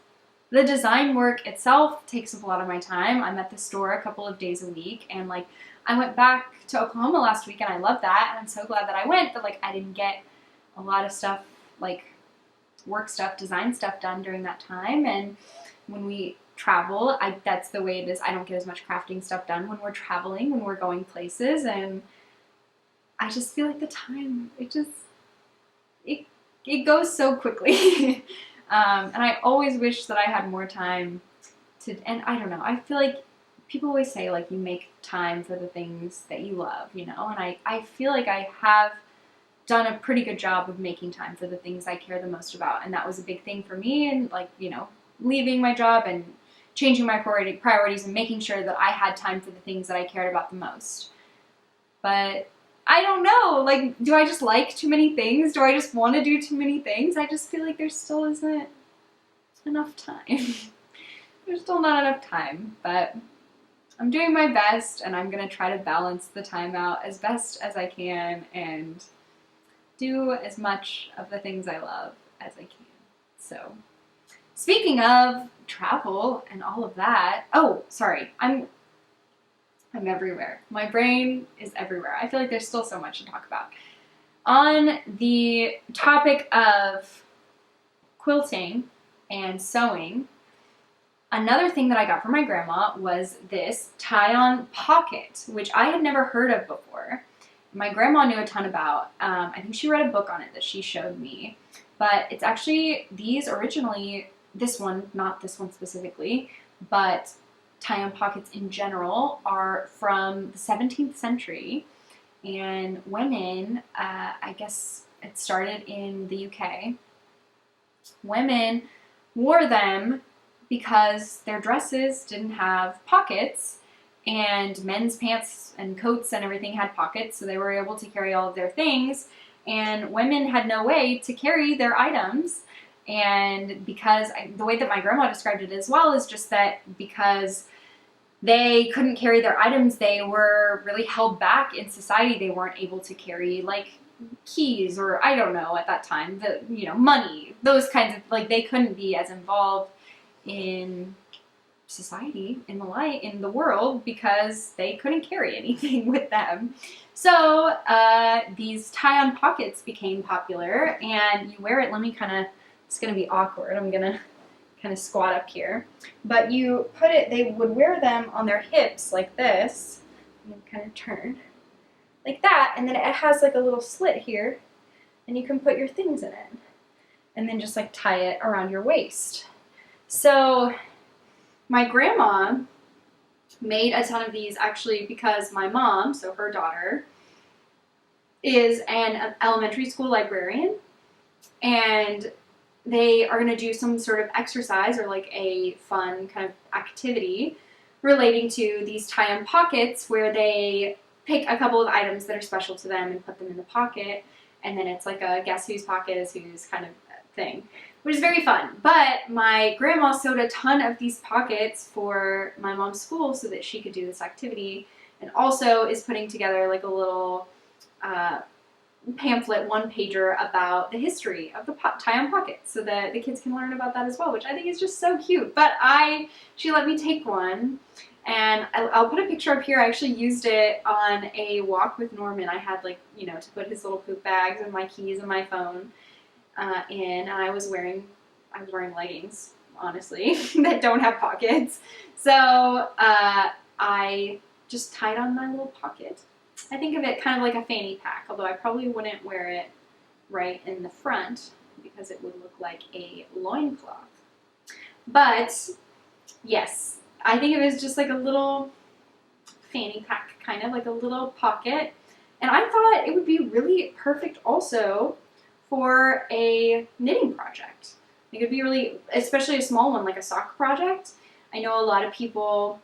The design work itself takes up a lot of my time. I'm at the store a couple of days a week, and like I went back to Oklahoma last week and I love that, and I'm so glad that I went, but like I didn't get a lot of stuff, like work stuff, design stuff done during that time. And when we travel, that's the way it is. I don't get as much crafting stuff done when we're traveling, when we're going places, and I just feel like the time, it goes so quickly. And I always wish that I had more time to, and I don't know, I feel like people always say like you make time for the things that you love, you know, and I feel like I have done a pretty good job of making time for the things I care the most about, and that was a big thing for me, and like, you know, leaving my job and changing my priorities and making sure that I had time for the things that I cared about the most. But I don't know, like, do I just like too many things? Do I just want to do too many things? I just feel like there still isn't enough time. There's still not enough time, but I'm doing my best, and I'm going to try to balance the time out as best as I can and do as much of the things I love as I can. So, speaking of travel and all of that, oh, sorry, I'm everywhere. My brain is everywhere. I feel like there's still so much to talk about. On the topic of quilting and sewing, another thing that I got from my grandma was this tie-on pocket, which I had never heard of before. My grandma knew a ton about. I think she read a book on it that she showed me. But it's actually, these originally, this one, not this one specifically, but tie-on pockets in general are from the 17th century. And women, I guess it started in the UK, women wore them because their dresses didn't have pockets, and men's pants and coats and everything had pockets, so they were able to carry all of their things, and women had no way to carry their items. And because the way that my grandma described it as well is just that because they couldn't carry their items, they were really held back in society. They weren't able to carry, like, keys, or I don't know at that time, money, those kinds of, like, they couldn't be as involved in society, in the world, because they couldn't carry anything with them. So these tie-on pockets became popular, and you wear it, it's gonna be awkward, I'm gonna kind of squat up here, but you put it, they would wear them on their hips like this, and kind of turn like that, and then it has like a little slit here, and you can put your things in it, and then just like tie it around your waist. So my grandma made a ton of these actually because my mom, so her daughter, is an elementary school librarian, and they are going to do some sort of exercise or like a fun kind of activity relating to these tie-on pockets where they pick a couple of items that are special to them and put them in the pocket, and then it's like a guess whose pocket is whose kind of thing, which is very fun. But my grandma sewed a ton of these pockets for my mom's school so that she could do this activity, and also is putting together like a little pamphlet, one-pager about the history of the tie-on pockets so that the kids can learn about that as well, which I think is just so cute. But she let me take one, and I'll put a picture up here. I actually used it on a walk with Norman. I had to put his little poop bags and my keys and my phone in, and I was wearing leggings, honestly, that don't have pockets. So I just tied on my little pocket. I think of it kind of like a fanny pack, although I probably wouldn't wear it right in the front because it would look like a loincloth. But yes, I think of it as just like a little fanny pack, kind of like a little pocket. And I thought it would be really perfect also for a knitting project. It could be really, especially a small one, like a sock project. I know a lot of people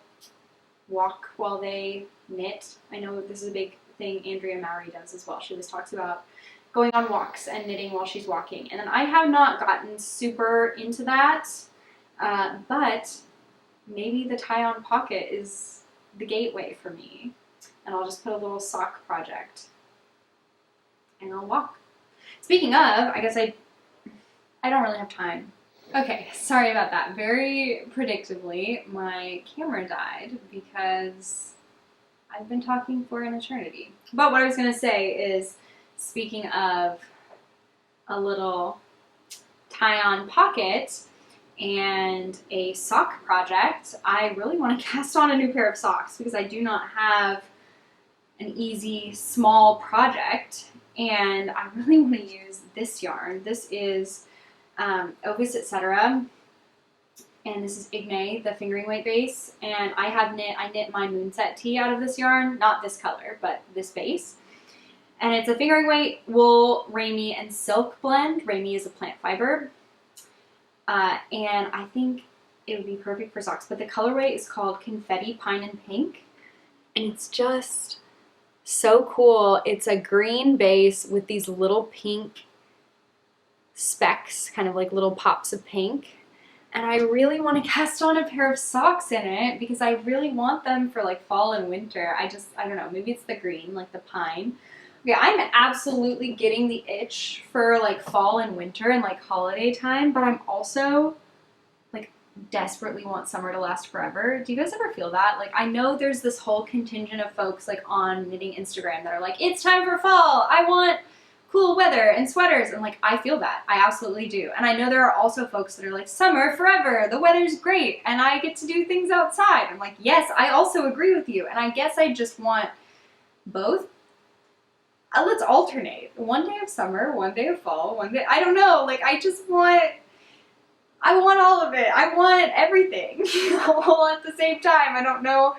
walk while they knit. I know this is a big thing Andrea Mowry does as well. She always talks about going on walks and knitting while she's walking. And I have not gotten super into that, but maybe the tie-on pocket is the gateway for me. And I'll just put a little sock project and I'll walk. Speaking of, I guess I don't really have time. Okay, sorry about that. Very predictably, my camera died because I've been talking for an eternity. But what I was going to say is, speaking of a little tie-on pocket and a sock project, I really want to cast on a new pair of socks because I do not have an easy, small project, and I really want to use this yarn. This is Ovis Etc. And this is Aimee, the fingering weight base, and I knit my moonset tee out of this yarn, not this color, but this base. And it's a fingering weight wool, ramie, and silk blend. Ramie is a plant fiber. And I think it would be perfect for socks, but the colorway is called Confetti Pine and Pink, and it's just so cool. It's a green base with these little pink specks, kind of like little pops of pink. And I really want to cast on a pair of socks in it because I really want them for like fall and winter. I don't know, maybe it's the green, like the pine. Okay, I'm absolutely getting the itch for like fall and winter and like holiday time, but I'm also like desperately want summer to last forever. Do you guys ever feel that? Like, I know there's this whole contingent of folks like on knitting Instagram that are like, it's time for fall. I want cool weather and sweaters. And like, I feel that. I absolutely do. And I know there are also folks that are like, summer forever. The weather's great. And I get to do things outside. I'm like, yes, I also agree with you. And I guess I just want both. Let's alternate. One day of summer, one day of fall, one day, I don't know. Like, I want all of it. I want everything all at the same time. I don't know.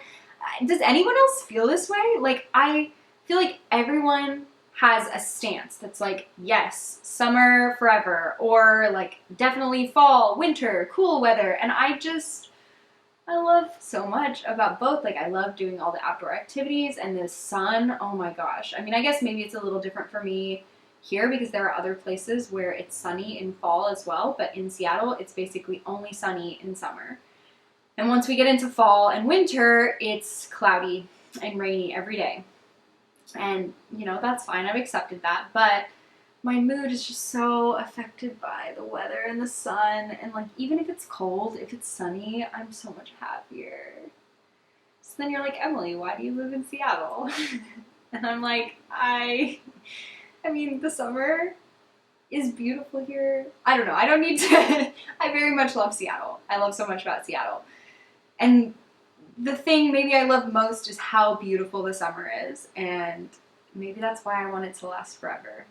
Does anyone else feel this way? Like, I feel like everyone has a stance that's like, yes, summer forever, or like definitely fall, winter, cool weather. And I love so much about both. Like, I love doing all the outdoor activities and the sun. Oh my gosh. I mean, I guess maybe it's a little different for me here because there are other places where it's sunny in fall as well, but in Seattle, it's basically only sunny in summer. And once we get into fall and winter, it's cloudy and rainy every day. And, you know, that's fine. I've accepted that. But my mood is just so affected by the weather and the sun. And, like, even if it's cold, if it's sunny, I'm so much happier. So then you're like, Emily, why do you live in Seattle? And I'm like, I mean, the summer is beautiful here. I don't know. I don't need to. I very much love Seattle. I love so much about Seattle. And the thing maybe I love most is how beautiful the summer is. And maybe that's why I want it to last forever.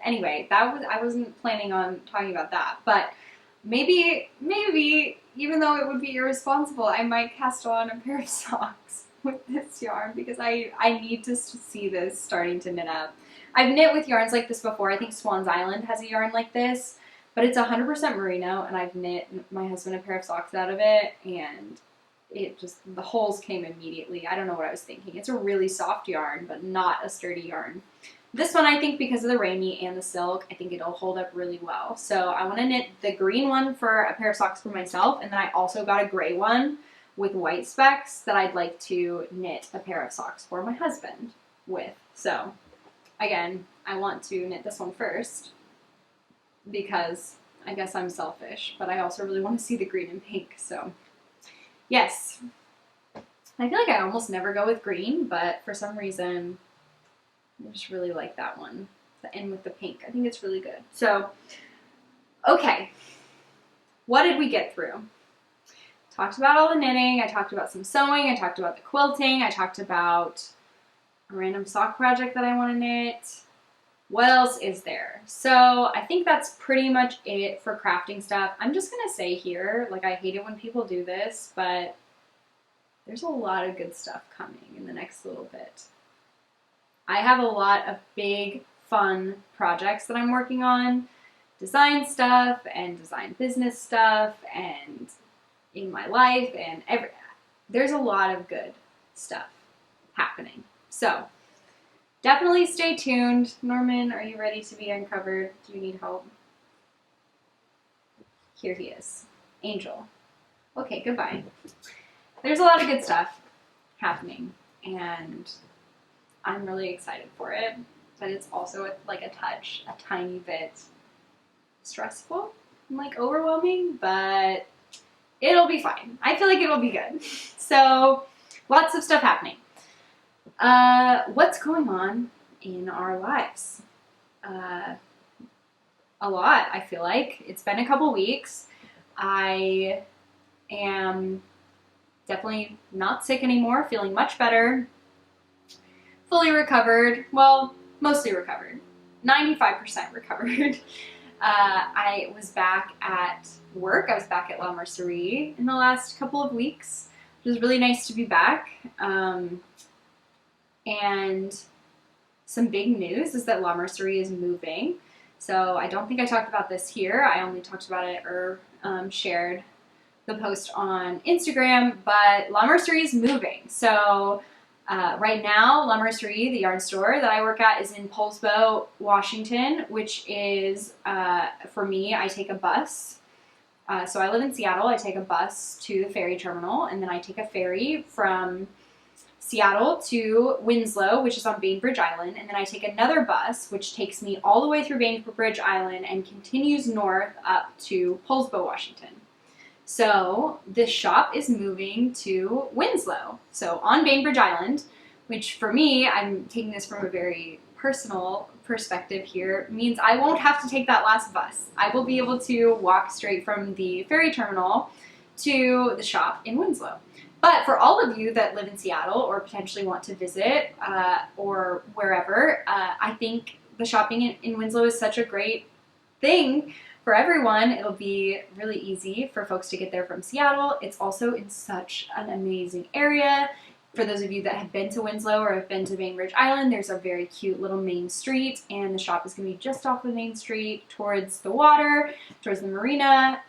Anyway, I wasn't planning on talking about that. But maybe, even though it would be irresponsible, I might cast on a pair of socks with this yarn because I need to see this starting to knit up. I've knit with yarns like this before. I think Swan's Island has a yarn like this, but it's 100% merino, and I've knit my husband a pair of socks out of it, and the holes came immediately. I don't know what I was thinking. It's a really soft yarn, but not a sturdy yarn. This one, I think because of the Aimee and the silk, I think it'll hold up really well. So I want to knit the green one for a pair of socks for myself, and then I also got a gray one with white specks that I'd like to knit a pair of socks for my husband with. So again, I want to knit this one first because I guess I'm selfish, but I also really want to see the green and pink, so yes. I feel like I almost never go with green, but for some reason, I just really like that one. The end with the pink. I think it's really good. So, okay. What did we get through? Talked about all the knitting. I talked about some sewing. I talked about the quilting. I talked about a random sock project that I want to knit. What else is there? So I think that's pretty much it for crafting stuff. I'm just going to say here, like, I hate it when people do this, but there's a lot of good stuff coming in the next little bit. I have a lot of big, fun projects that I'm working on. Design stuff and design business stuff and in my life and there's a lot of good stuff happening. So definitely stay tuned. Norman, are you ready to be uncovered? Do you need help? Here he is. Angel. Okay, goodbye. There's a lot of good stuff happening, and I'm really excited for it, but it's also like a tiny bit stressful and like overwhelming, but it'll be fine. I feel like it'll be good. So lots of stuff happening. What's going on in our lives? A lot, I feel like. It's been a couple weeks. I am definitely not sick anymore, feeling much better. Fully recovered. Well, mostly recovered. 95% recovered. I was back at work. I was back at La Mercerie in the last couple of weeks. It was really nice to be back. And some big news is that La Mercerie is moving. So I don't think I talked about this here. I only talked about it or shared the post on Instagram, but La Mercerie is moving. So right now, La Mercerie, the yarn store that I work at, is in Poulsbo, Washington, which is, for me, I take a bus So I live in Seattle. I take a bus to the ferry terminal, and then I take a ferry from Seattle to Winslow, which is on Bainbridge Island, and then I take another bus, which takes me all the way through Bainbridge Island and continues north up to Poulsbo, Washington. So this shop is moving to Winslow, so on Bainbridge Island, which for me, I'm taking this from a very personal perspective here, means I won't have to take that last bus. I will be able to walk straight from the ferry terminal to the shop in Winslow. But for all of you that live in Seattle or potentially want to visit or wherever, I think the shopping in Winslow is such a great thing for everyone. It'll be really easy for folks to get there from Seattle. It's also in such an amazing area. For those of you that have been to Winslow or have been to Bainbridge Island, there's a very cute little main street, and the shop is going to be just off the main street towards the water, towards the marina,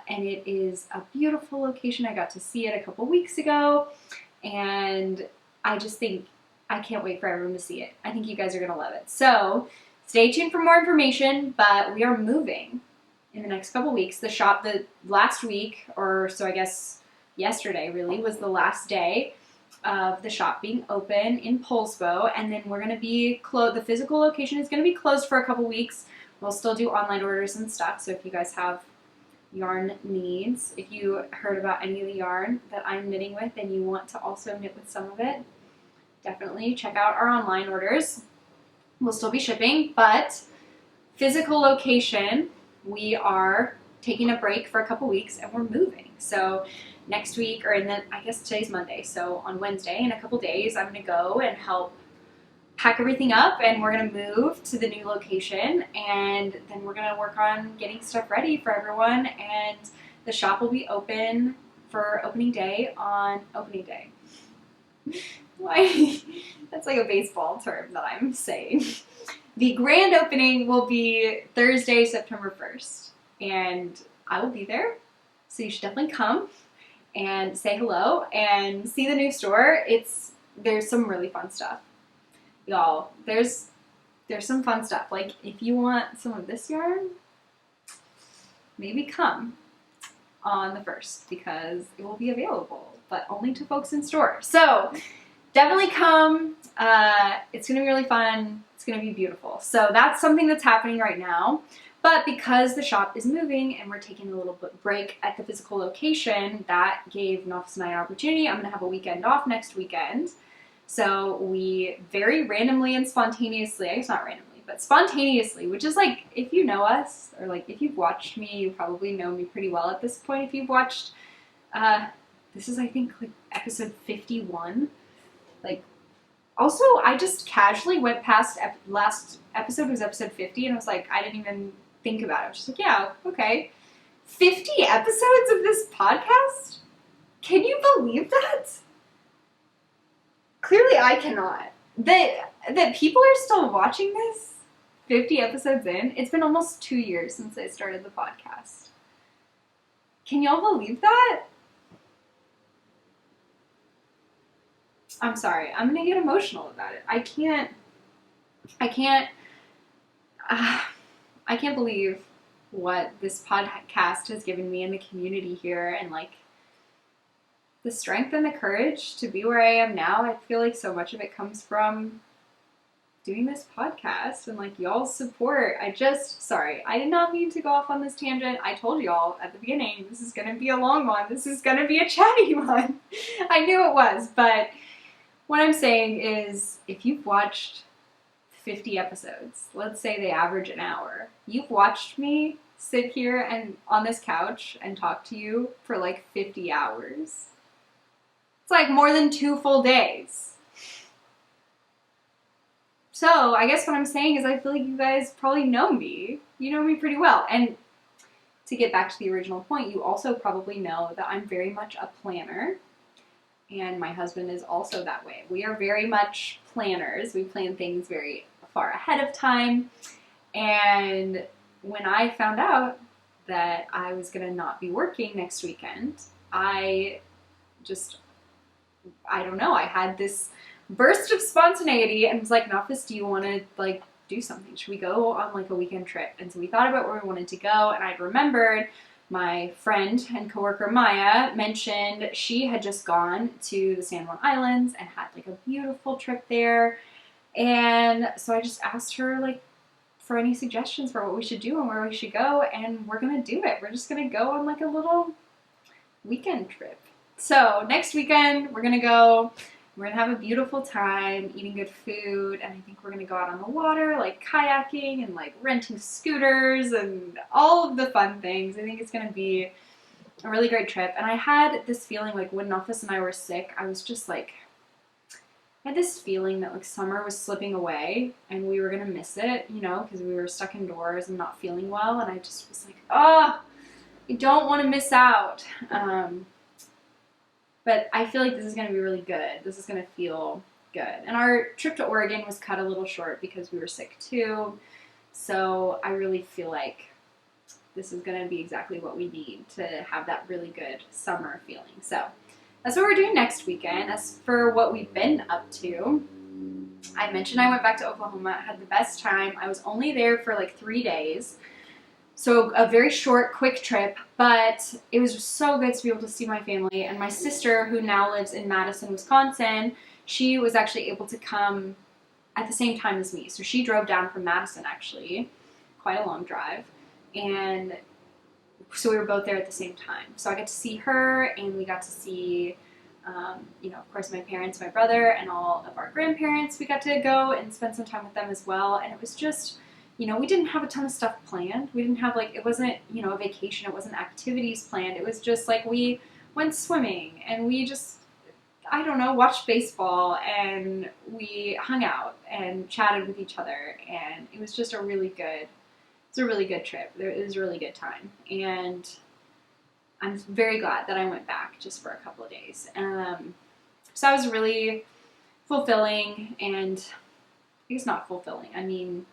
and it is a beautiful location. I got to see it a couple weeks ago, and I just think I can't wait for everyone to see it. I think you guys are going to love it. So stay tuned for more information, but we are moving in the next couple weeks. The shop, the last week, or so I guess yesterday really, was the last day of the shop being open in Poulsbo, and then we're going to be closed. The physical location is going to be closed for a couple weeks. We'll still do online orders and stuff, so if you guys have yarn needs, if you heard about any of the yarn that I'm knitting with and you want to also knit with some of it, definitely check out our online orders. We'll still be shipping, but physical location, we are taking a break for a couple weeks and we're moving. So next week, or I guess today's Monday, so on Wednesday, in a couple days, I'm going to go and help pack everything up, and we're going to move to the new location, and then we're going to work on getting stuff ready for everyone, and the shop will be open for opening day on opening day. Why? That's like a baseball term that I'm saying. The grand opening will be Thursday, September 1st, and I will be there, so you should definitely come and say hello and see the new store. There's some really fun stuff. Y'all, there's some fun stuff. Like, if you want some of this yarn, maybe come on the 1st because it will be available, but only to folks in store. So definitely come. It's going to be really fun. It's going to be beautiful. So that's something that's happening right now. But because the shop is moving and we're taking a little bit break at the physical location, that gave Nofis and I an opportunity. I'm going to have a weekend off next weekend. So we very randomly and spontaneously, I guess not randomly, but spontaneously, which is like, if you know us, or like if you've watched me, you probably know me pretty well at this point. If you've watched, this is I think like episode 51. Like, also, I just casually went past, last episode was episode 50, and I was like, I didn't even think about it. I was just like, yeah, okay. 50 episodes of this podcast? Can you believe that? Clearly I cannot. That people are still watching this 50 episodes in. It's been almost 2 years since I started the podcast. Can y'all believe that? I'm sorry. I'm gonna get emotional about it. I can't believe what this podcast has given me and the community here, and like the strength and the courage to be where I am now. I feel like so much of it comes from doing this podcast and like y'all's support. Sorry, I did not mean to go off on this tangent. I told y'all at the beginning, this is gonna be a long one. This is gonna be a chatty one. I knew it was, but what I'm saying is, if you've watched 50 episodes, let's say they average an hour, you've watched me sit here and on this couch and talk to you for like 50 hours. It's like more than 2 full days. So I guess what I'm saying is I feel like you guys probably know me. You know me pretty well. And to get back to the original point, you also probably know that I'm very much a planner. And my husband is also that way. We are very much planners. We plan things very far ahead of time. And when I found out that I was going to not be working next weekend, I don't know, I had this burst of spontaneity and was like, Nofis, do you want to like do something? Should we go on like a weekend trip? And so we thought about where we wanted to go, and I'd remembered my friend and coworker Maya mentioned she had just gone to the San Juan Islands and had like a beautiful trip there. And so I just asked her like for any suggestions for what we should do and where we should go, and we're gonna do it. We're just gonna go on like a little weekend trip. So next weekend we're gonna go. We're gonna have a beautiful time eating good food, and I think we're gonna go out on the water, like kayaking and like renting scooters and all of the fun things. I think it's gonna be a really great trip. And I had this feeling like when Nofus and I were sick, I was just like, I had this feeling that like summer was slipping away and we were gonna miss it, you know, because we were stuck indoors and not feeling well. And I just was like, oh, I don't want to miss out. But I feel like this is going to be really good. This is going to feel good. And our trip to Oregon was cut a little short because we were sick too. So I really feel like this is going to be exactly what we need to have that really good summer feeling. So that's what we're doing next weekend. As for what we've been up to, I mentioned I went back to Oklahoma. I had the best time. I was only there for like 3 days. So a very short, quick trip, but it was so good to be able to see my family. And my sister, who now lives in Madison, Wisconsin, she was actually able to come at the same time as me. So she drove down from Madison, actually, quite a long drive. And so we were both there at the same time. So I got to see her, and we got to see, you know, of course, my parents, my brother, and all of our grandparents. We got to go and spend some time with them as well. And it was just, you know, we didn't have a ton of stuff planned. We didn't have like, it wasn't, you know, a vacation. It wasn't activities planned. It was just like we went swimming and we just, I don't know, watched baseball and we hung out and chatted with each other. And it was just a really good trip. It was a really good time. And I'm very glad that I went back just for a couple of days. So that was really fulfilling, and I guess not fulfilling. I mean,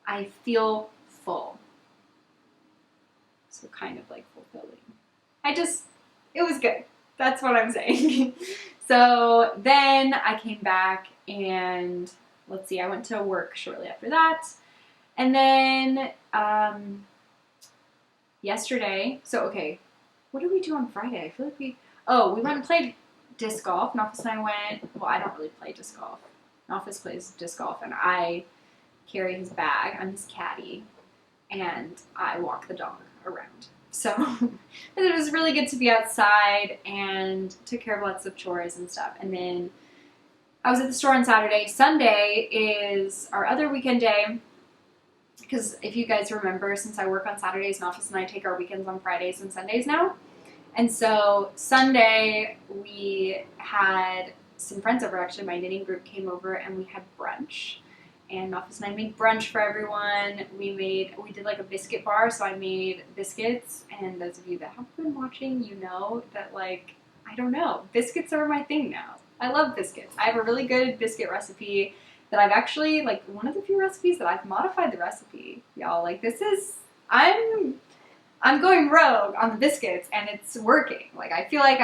I feel full. So kind of like fulfilling. It was good. That's what I'm saying. So then I came back and let's see, I went to work shortly after that. And then yesterday, so okay, what did we do on Friday? I feel like we went and played disc golf. Nofus and I went, well, I don't really play disc golf. Nofus plays disc golf and I carry his bag. I'm his caddy, and I walk the dog around. So it was really good to be outside and took care of lots of chores and stuff. And then I was at the store on Saturday. Sunday is our other weekend day, because if you guys remember, since I work on Saturdays, Nofus and I take our weekends on Fridays and Sundays now. And so Sunday we had some friends over. Actually, my knitting group came over and we had brunch. And Nofus and I made brunch for everyone. We did like a biscuit bar, so I made biscuits. And those of you that have been watching, you know that, like, I don't know, biscuits are my thing now. I love biscuits. I have a really good biscuit recipe that I've actually, like, one of the few recipes that I've modified the recipe. Y'all, like, this is, I'm going rogue on the biscuits, and it's working. Like, I feel like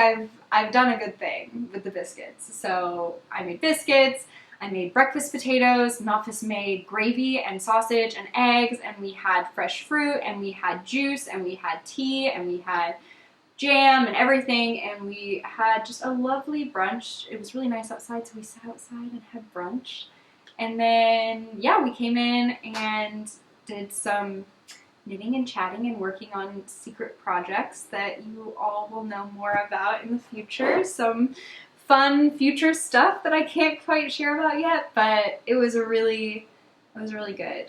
I've done a good thing with the biscuits. So I made biscuits. I made breakfast potatoes. Nofus made gravy and sausage and eggs, and we had fresh fruit, and we had juice, and we had tea, and we had jam and everything, and we had just a lovely brunch. It was really nice outside, so we sat outside and had brunch. And then, yeah, we came in and did some knitting and chatting and working on secret projects that you all will know more about in the future. Some fun future stuff that I can't quite share about yet, but it was really good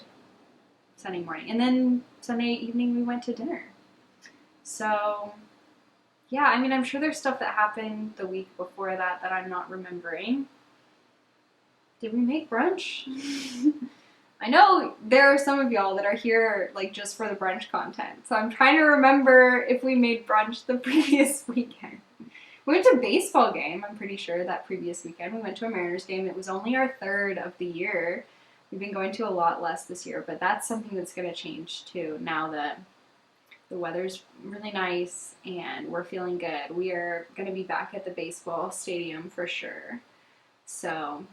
Sunday morning. And then Sunday evening we went to dinner. So yeah, I mean, I'm sure there's stuff that happened the week before that that I'm not remembering. Did we make brunch? I know there are some of y'all that are here like just for the brunch content, so I'm trying to remember if we made brunch the previous weekend. We went to a baseball game, I'm pretty sure, that previous weekend. We went to a Mariners game. It was only our third of the year. We've been going to a lot less this year, but that's something that's going to change too now that the weather's really nice and we're feeling good. We are going to be back at the baseball stadium for sure. So,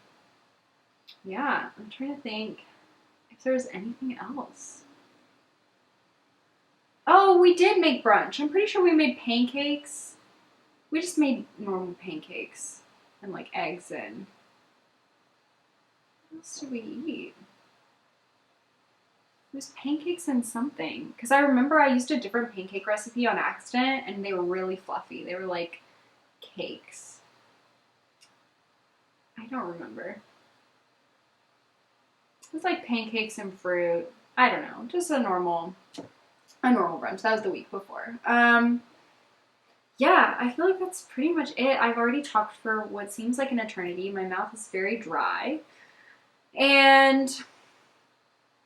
yeah, I'm trying to think if there's anything else. Oh, we did make brunch. I'm pretty sure we made pancakes. We just made normal pancakes and like eggs and what else did we eat? It was pancakes and something. Because I remember I used a different pancake recipe on accident and they were really fluffy. They were like cakes. I don't remember. It was like pancakes and fruit. I don't know. Just a normal brunch. That was the week before. Yeah, I feel like that's pretty much it. I've already talked for what seems like an eternity. My mouth is very dry. And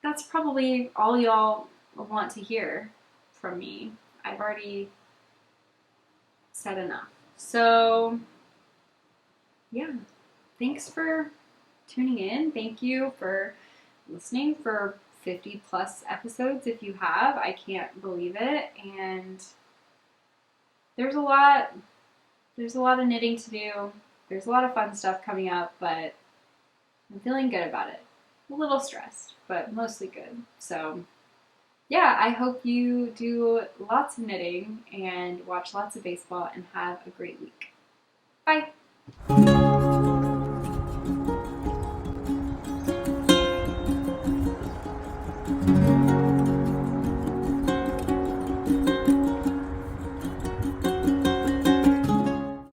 that's probably all y'all want to hear from me. I've already said enough. So, yeah. Thanks for tuning in. Thank you for listening for 50 plus episodes if you have. I can't believe it. And there's a lot of knitting to do. There's a lot of fun stuff coming up, but I'm feeling good about it. A little stressed, but mostly good. So yeah, I hope you do lots of knitting and watch lots of baseball and have a great week. Bye.